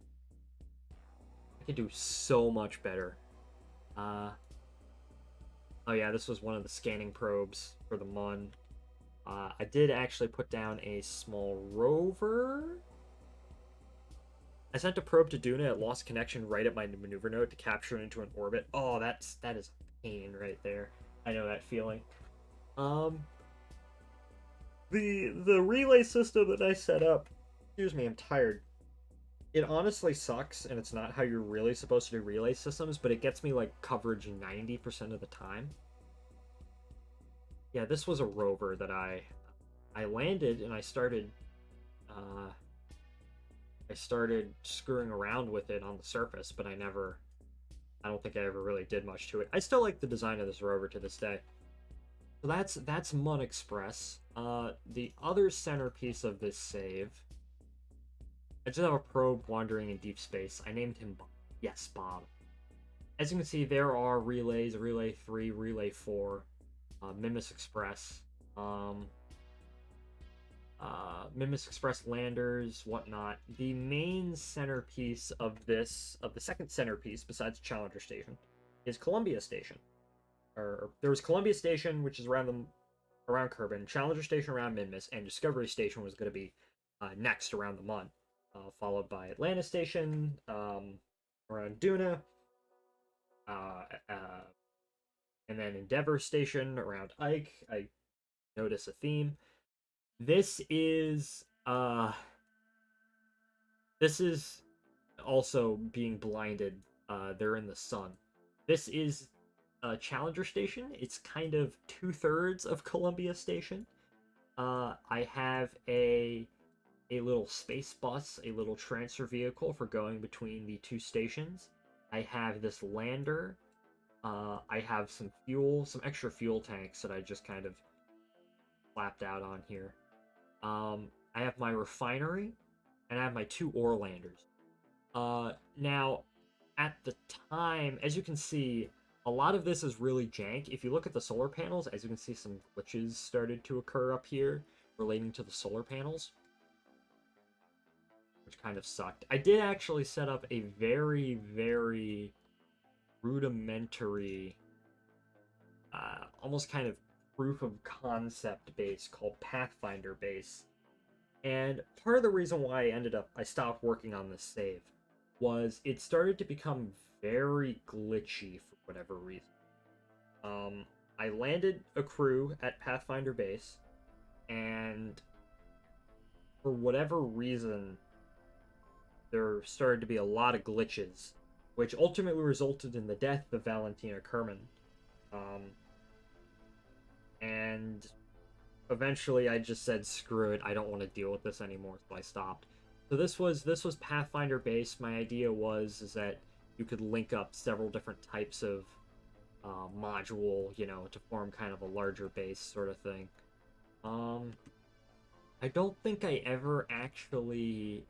I could do so much better. Uh, oh yeah, this was one of the scanning probes for the Mun. I did actually put down a small rover. I sent a probe to Duna. It lost connection right at my maneuver node to capture it into an orbit. Oh, that is pain right there. I know that feeling. Um, the relay system that I set up. Excuse me, I'm tired. It honestly sucks, and it's not how you're really supposed to do relay systems, but it gets me like coverage 90% of the time. Yeah, this was a rover that I landed, and I started screwing around with it on the surface, but I don't think I ever really did much to it. I still like the design of this rover to this day. So that's Mun Express. The other centerpiece of this save, I just have a probe wandering in deep space. I named him Bob. Yes, Bob. As you can see, there are relays: Relay 3, Relay 4, Mimus Express, um, Mimus Express landers, whatnot. The main centerpiece of the second centerpiece, besides Challenger Station, is Columbia Station. Or there was Columbia Station, which is around Kerbin, Challenger Station around Minmus, and Discovery Station was going to be next around the Mun, followed by Atlanta Station around Duna, uh, uh, and then Endeavor Station around Ike. I notice a theme. This is uh, this is also being blinded. They're in the sun. This is Challenger Station. It's kind of 2/3 of Columbia Station. I have a little space bus, a little transfer vehicle for going between the two stations. I have this lander. I have some fuel, some extra fuel tanks that I just kind of slapped out on here. I have my refinery, and I have my two ore landers. Now, at the time, as you can see, a lot of this is really jank. If you look at the solar panels, as you can see, some glitches started to occur up here relating to the solar panels, which kind of sucked. I did actually set up a very, very rudimentary, almost kind of proof of concept base called Pathfinder base. And part of the reason why I stopped working on this save was it started to become very glitchy for whatever reason. I landed a crew at Pathfinder base, and for whatever reason, there started to be a lot of glitches, which ultimately resulted in the death of Valentina Kerman. And eventually I just said, screw it, I don't want to deal with this anymore, so I stopped. So this was Pathfinder base. My idea was is that you could link up several different types of module, you know, to form kind of a larger base sort of thing. Um, I don't think I ever actually.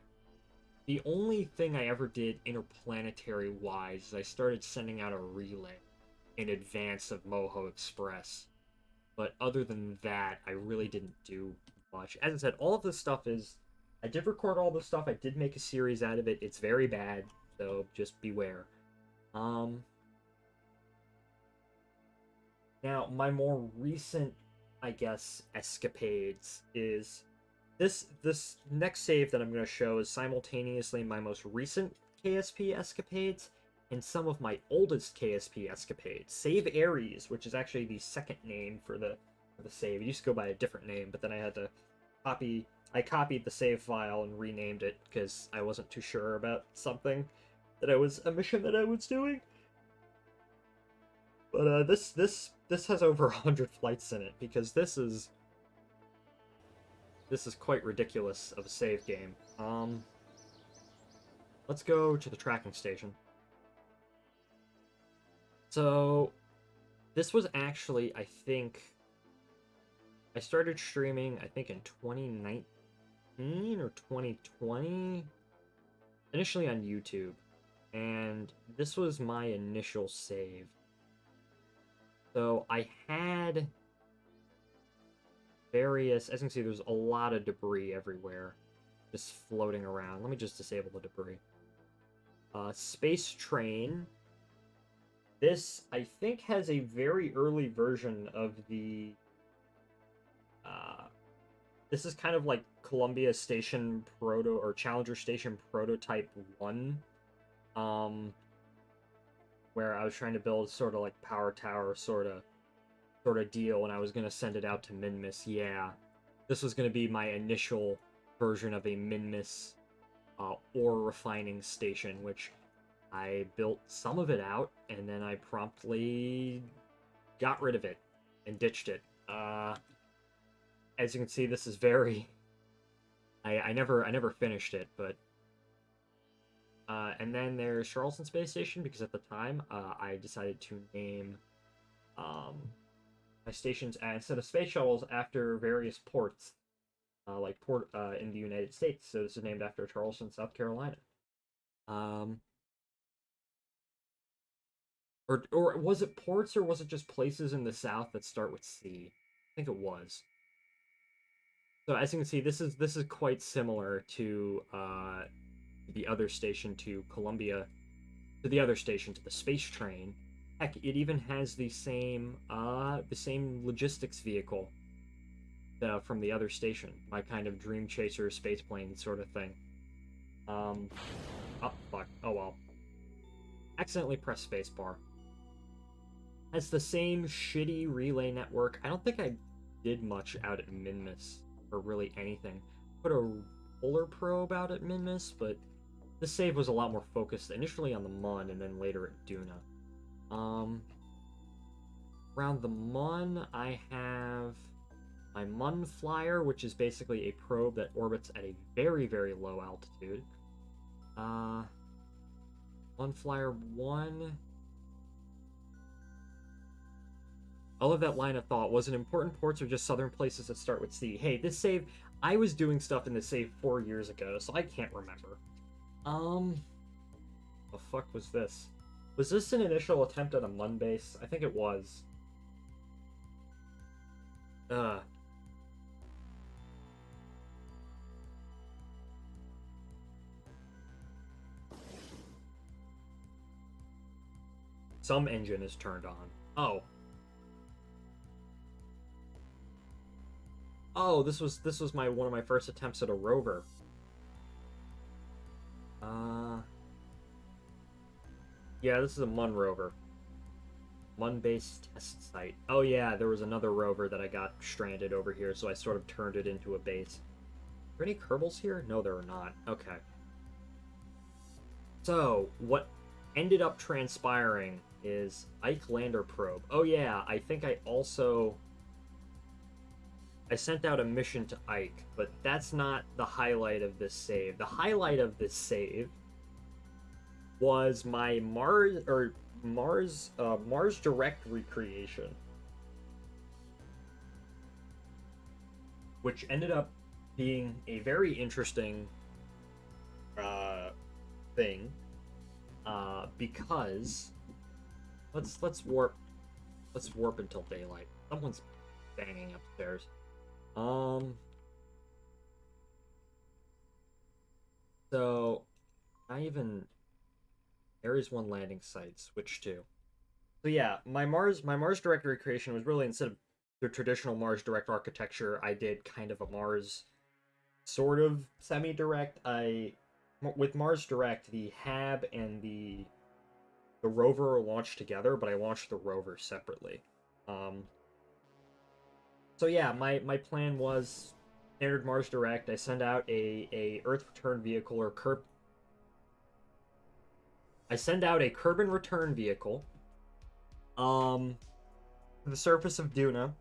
The only thing I ever did interplanetary wise is I started sending out a relay in advance of Moho Express. But other than that, I really didn't do much. As I said, all of this stuff is. I did record all this stuff. I did make a series out of it. It's very bad, so just beware. Um, Now, my more recent, I guess, escapades is this next save that I'm going to show is simultaneously my most recent KSP escapades and some of my oldest KSP escapades. Save Ares, which is actually the second name for the save. It used to go by a different name, but then I had to copy. I copied the save file and renamed it because I wasn't too sure about something that I was a mission that I was doing. But this has over 100 flights in it because this is quite ridiculous of a save game. Let's go to the tracking station. So this was actually, I think, I started streaming, I think in 2019 or 2020, initially on YouTube, and this was my initial save. So I had various, as you can see, there's a lot of debris everywhere just floating around. Let me just disable the debris. Space Train. This, I think, has a very early version of the... this is kind of like Columbia Station Proto, or Challenger Station Prototype 1. Where I was trying to build sort of like power tower sort of deal, and I was going to send it out to Minmus. Yeah, this was going to be my initial version of a Minmus ore refining station, which I built some of it out, and then I promptly got rid of it and ditched it. As you can see, this is very... I never finished it, but... and then there's Charleston Space Station, because at the time, I decided to name my stations, instead of space shuttles, after various ports, like port in the United States. So this is named after Charleston, South Carolina. Or was it ports, or was it just places in the South that start with C? I think it was. So as you can see, this is quite similar to the other station, to Columbia, to the other station, to the Space Train. Heck, it even has the same logistics vehicle from the other station, my kind of Dream Chaser space plane sort of thing. Oh fuck, oh well. Accidentally pressed spacebar. Has the same shitty relay network. I don't think I did much out at Minmus, or really anything. Put a polar probe out at Minmus, but this save was a lot more focused initially on the Mun and then later at Duna. Around the Mun, I have my Mun Flyer, which is basically a probe that orbits at a very, very low altitude. Mun Flyer 1. I love that line of thought. Was it important ports or just southern places that start with C? Hey, this save, I was doing stuff in this save 4 years ago, so I can't remember. The fuck was this? Was this an initial attempt at a Mun base? I think it was. Some engine is turned on. Oh. Oh, this was one of my first attempts at a rover. Yeah, this is a Mun rover. Mun base test site. Oh yeah, there was another rover that I got stranded over here, so I sort of turned it into a base. Are there any Kerbals here? No, there are not. Okay. So, what ended up transpiring is Ike Lander probe. Oh yeah, I think I sent out a mission to Ike, but that's not the highlight of this save. The highlight of this save was my Mars, or Mars Direct recreation, which ended up being a very interesting uh, thing. Because let's warp until daylight. Someone's banging upstairs. Um. So I even Ares 1 landing site switch to. So yeah, my Mars Direct recreation was really, instead of the traditional Mars Direct architecture, I did kind of a Mars sort of semi-direct. I With Mars Direct, the HAB and the rover are launched together, but I launched the rover separately. Um, so yeah, my plan was standard Mars Direct. I send out a Earth return vehicle or Kerb. I send out a Kerbin return vehicle. Um, to the surface of Duna,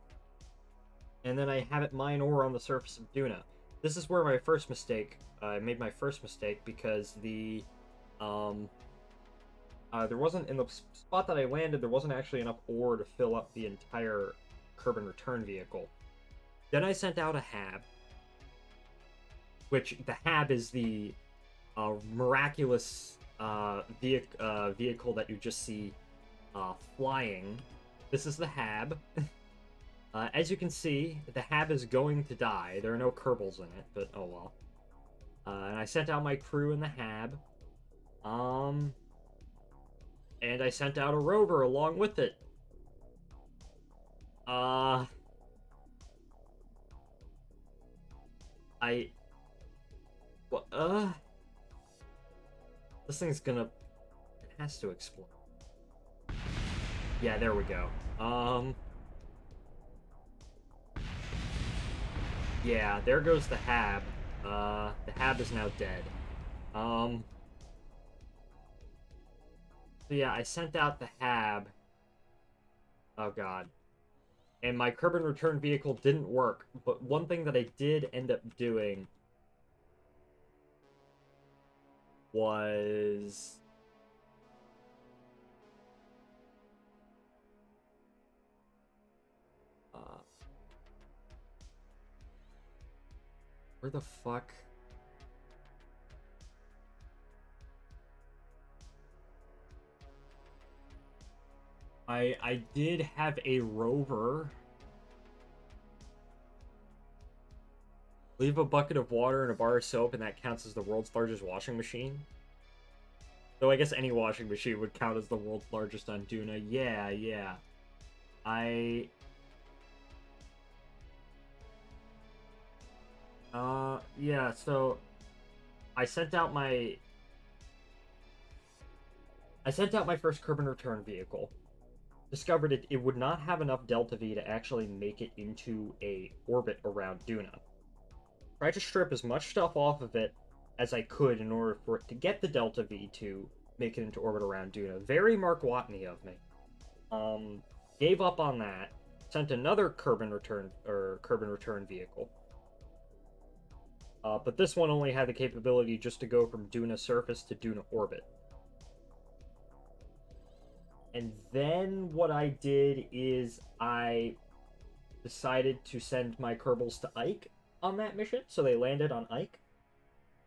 and then I have it mine ore on the surface of Duna. This is where my first mistake. I made my first mistake because um, there wasn't, in the spot that I landed, there wasn't actually enough ore to fill up the entire Kerbin return vehicle. Then I sent out a HAB, which the HAB is the miraculous vehicle that you just see flying. This is the HAB. As you can see, the HAB is going to die. There are no Kerbals in it, but oh well. And I sent out my crew in the HAB. And I sent out a rover along with it. Uh, I, well, this thing's gonna, it has to explode. Yeah, there we go. Yeah, there goes the HAB. The HAB is now dead. Um, so yeah, I sent out the HAB. Oh god. And my Kerbin return vehicle didn't work, but one thing that I did end up doing was uh, where the fuck? I did have a rover leave a bucket of water and a bar of soap, and that counts as the world's largest washing machine. Though I guess any washing machine would count as the world's largest on Duna. Yeah, yeah. I yeah, so I sent out my I sent out my first Kerbin return vehicle. Discovered it would not have enough Delta V to actually make it into a orbit around Duna. Tried to strip as much stuff off of it as I could in order for it to get the Delta V to make it into orbit around Duna. Very Mark Watney of me. Gave up on that. Sent another Kerbin return vehicle. But this one only had the capability just to go from Duna surface to Duna orbit. And then what I did is I decided to send my Kerbals to Ike on that mission, so they landed on Ike.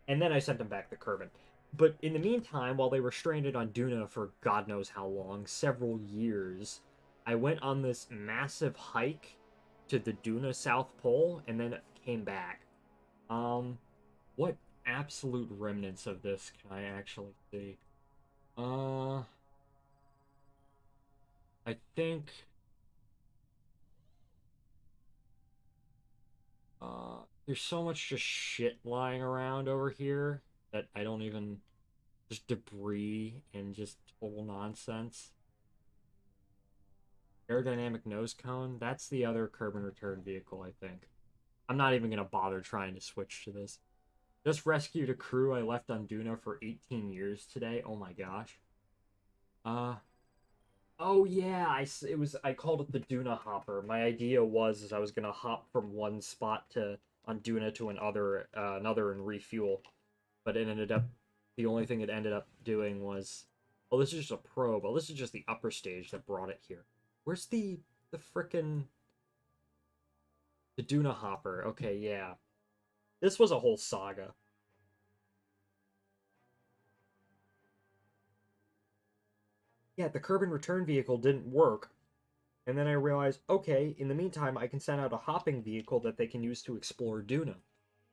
And then I sent them back to Kerbin. But in the meantime, while they were stranded on Duna for God knows how long, several years, I went on this massive hike to the Duna South Pole and then came back. What absolute remnants of this can I actually see? Uh, I think there's so much just shit lying around over here that I don't even, just debris and just total nonsense. Aerodynamic nose cone, that's the other Kerbin return vehicle, I think. I'm not even gonna bother trying to switch to this. Just rescued a crew I left on Duna for 18 years today. Oh my gosh. Uh, oh yeah, I called it the Duna hopper. My idea was I was gonna hop from one spot to on Duna to another and refuel, but it ended up the only thing it ended up doing was Oh, this is just a probe. Oh, this is just the upper stage that brought it here. Where's the frickin' the Duna hopper? Okay, yeah. This was a whole saga. Yeah, the Kerbin return vehicle didn't work. And then I realized, okay, in the meantime, I can send out a hopping vehicle that they can use to explore Duna.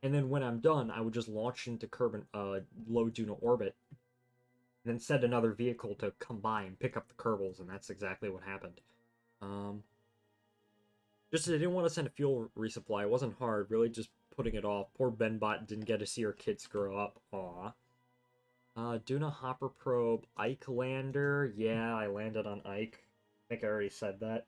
And then when I'm done, I would just launch into Kerbin, low Duna orbit, and then send another vehicle to come by and pick up the Kerbals, and that's exactly what happened. Um, just I didn't want to send a fuel resupply. It wasn't hard, really just putting it off. Poor Benbot didn't get to see her kids grow up. Aw. Duna Hopper Probe, Ike Lander. Yeah, I landed on Ike. I think I already said that.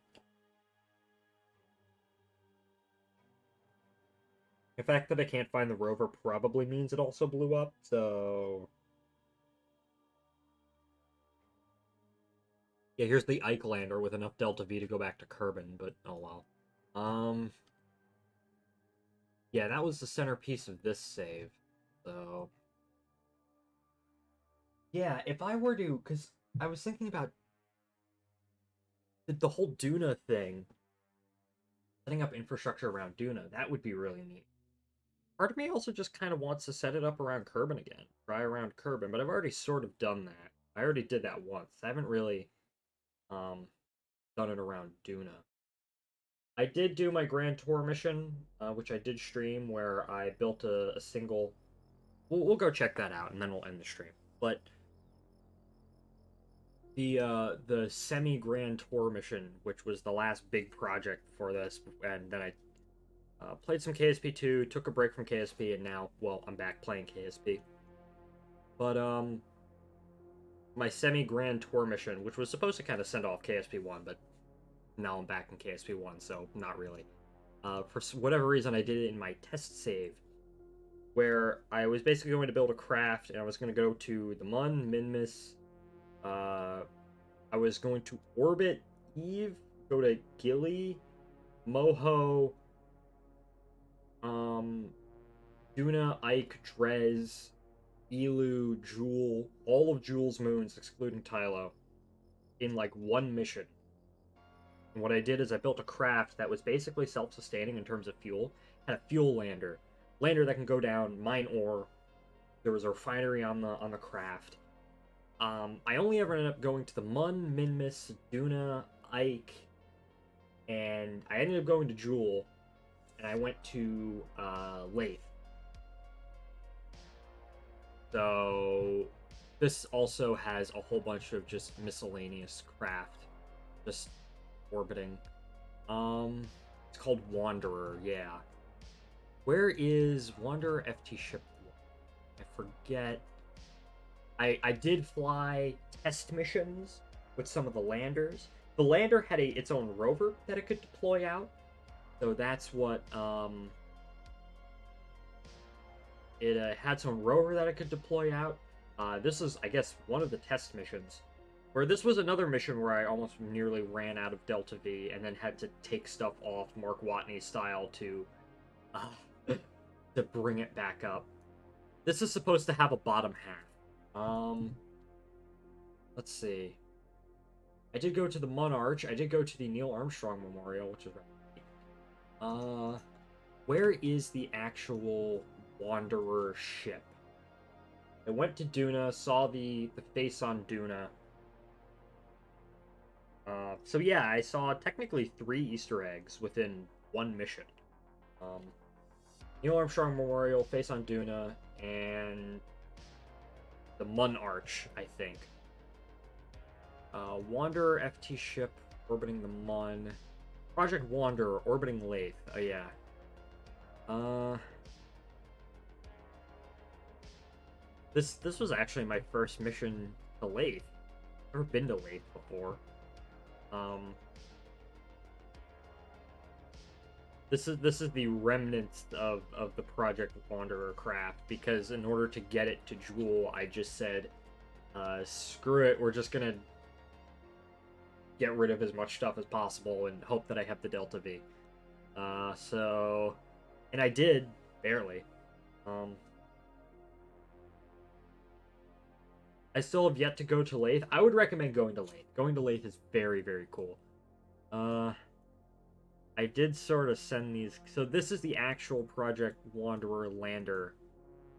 The fact that I can't find the rover probably means it also blew up, so... Yeah, here's the Ike Lander with enough Delta V to go back to Kerbin, but oh well. Yeah, that was the centerpiece of this save, so... Yeah, if I were to... Because I was thinking about the whole Duna thing, setting up infrastructure around Duna, that would be really neat. Part of me also just kind of wants to set it up around Kerbin again. Try around Kerbin, but I've already sort of done that. I already did that once. I haven't really um, done it around Duna. I did do my Grand Tour mission, which I did stream, where I built a single... we'll go check that out, and then we'll end the stream. But the semi-Grand Tour mission, which was the last big project for this, and then I played some KSP2, took a break from KSP, and now, well, I'm back playing KSP. But, my semi-Grand Tour mission, which was supposed to kind of send off KSP1, but now I'm back in KSP1, so not really. For whatever reason, I did it in my test save, where I was basically going to build a craft, and I was going to go to the Mun, Minmus, I was going to orbit Eve, go to Gilly, Moho, um, Duna, Ike, Drez, Elu, Jewel, all of Jewel's moons, excluding Tylo, in like one mission. And what I did is I built a craft that was basically self-sustaining in terms of fuel. Had a fuel lander that can go down, mine ore. There was a refinery on the craft. I only ever ended up going to the Mun, Minmus, Duna, Ike, and I ended up going to Jewel, and I went to Lathe. So this also has a whole bunch of just miscellaneous craft, just orbiting. It's called Wanderer, yeah. Where is Wanderer FT ship? I forget. I did fly test missions with some of the landers. The lander had its own rover that it could deploy out, so that's what it had some rover that it could deploy out. This is, I guess, one of the test missions. Where this was another mission where I almost nearly ran out of Delta V and then had to take stuff off Mark Watney style to to bring it back up. This is supposed to have a bottom half. Let's see. I did go to the Monarch. I did go to the Neil Armstrong Memorial, which is right. Where is the actual Wanderer ship? I went to Duna, saw the face on Duna. So yeah, I saw technically 3 Easter eggs within one mission. Neil Armstrong Memorial, face on Duna, and the Mun Arch, I think. Wanderer FT ship orbiting the Mun. Project Wanderer orbiting Lathe. Oh yeah. This was actually my first mission to Lathe. I've never been to Lathe before. This is the remnants of the Project Wanderer craft, because in order to get it to Jewel, I just said, screw it, we're just gonna get rid of as much stuff as possible and hope that I have the Delta V. And I did, barely. I still have yet to go to Lathe. I would recommend going to Lathe. Going to Lathe is very, very cool. I did sort of send these. So this is the actual Project Wanderer lander.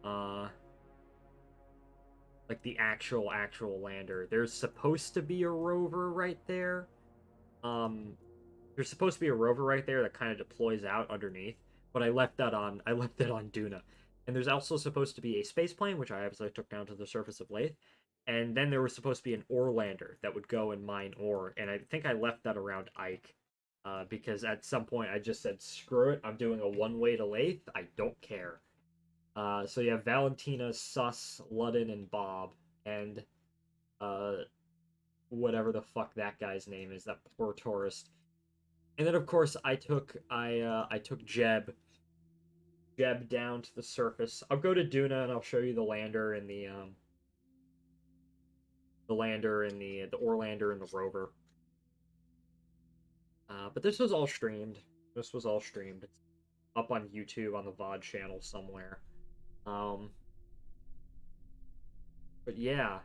Like the actual lander. There's supposed to be a rover right there. There's supposed to be a rover right there that kind of deploys out underneath, but I left that on Duna. And there's also supposed to be a space plane, which I obviously took down to the surface of Lathe. And then there was supposed to be an ore lander that would go and mine ore, and I think I left that around Ike. Because at some point I just said, screw it, I'm doing a one-way to Lathe, I don't care. So you have Valentina, Sus, Ludden, and Bob, and whatever the fuck that guy's name is, that poor tourist. And then of course I took Jeb down to the surface. I'll go to Duna and I'll show you the lander and the ore lander and the rover. But this was all streamed. It's up on YouTube on the VOD channel somewhere. But yeah.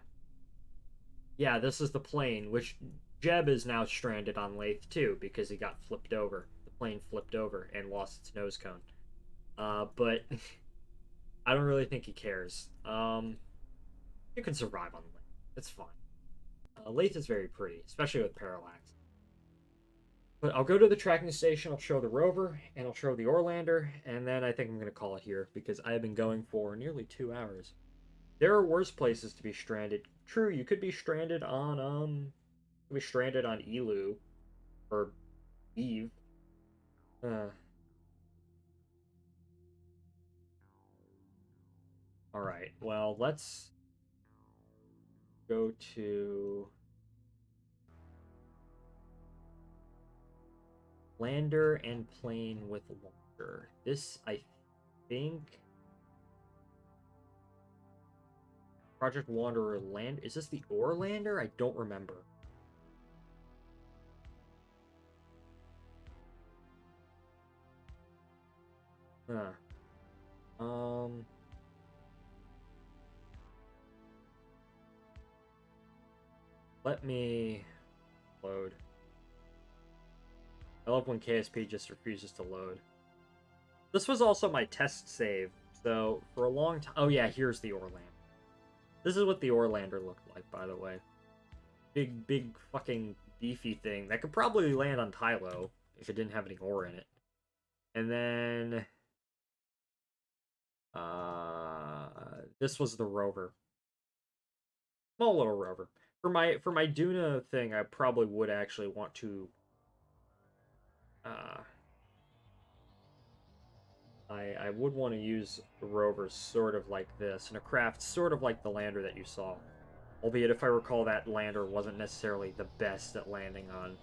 Yeah, this is the plane, which Jeb is now stranded on Lathe too, because he got flipped over. The plane flipped over and lost its nose cone. But I don't really think he cares. You can survive on Lathe. It's fine. Lathe is very pretty, especially with parallax. But I'll go to the tracking station, I'll show the rover, and I'll show the Orlander, and then I think I'm going to call it here, because I have been going for nearly 2 hours. There are worse places to be stranded. True, you could be stranded on, Elu, or Eve. Alright, well, let's go to lander and plane with launcher. This, I think... Project Wanderer land. Is this the ore lander? I don't remember. Let me load. I love when KSP just refuses to load. This was also my test save, so for a long time... Oh yeah, here's the ore lander. This is what the Orlander looked like, by the way. Big fucking beefy thing that could probably land on Tylo if it didn't have any ore in it. And then this was the rover. Small little rover. For my Duna thing, I probably would actually want to I would want to use a rover sort of like this, and a craft sort of like the lander that you saw. Albeit, if I recall, that lander wasn't necessarily the best at landing on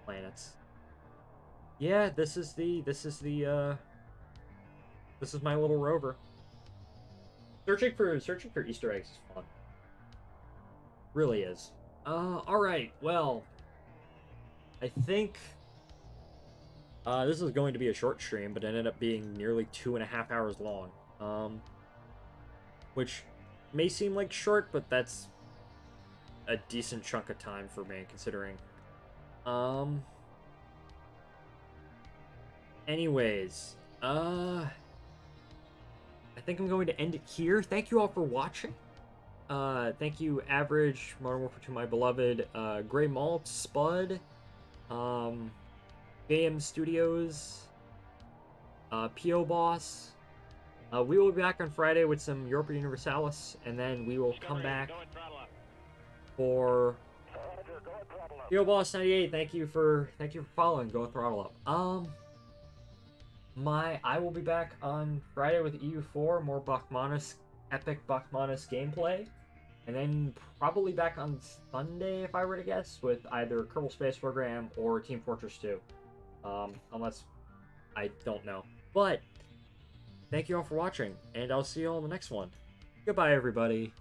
planets. Yeah, this is my little rover. Searching for Easter eggs is fun. Really is. Alright, well, I think this is going to be a short stream, but it ended up being nearly 2.5 hours long. Which may seem like short, but that's a decent chunk of time for me, considering. Anyways, I think I'm going to end it here. Thank you all for watching. Thank you, Average, Modern Warfare 2, My Beloved, Grey Malt, Spud, Game Studios, P.O. Boss. We will be back on Friday with some Europa Universalis, and then we will come back for P.O. Boss 98. Thank you for following. Go throttle up. I will be back on Friday with EU4, more Bachmanus, epic Bachmanus gameplay, and then probably back on Sunday, if I were to guess, with either Kerbal Space Program or Team Fortress 2. Unless I don't know. But thank you all for watching, and I'll see you all in the next one. Goodbye, everybody.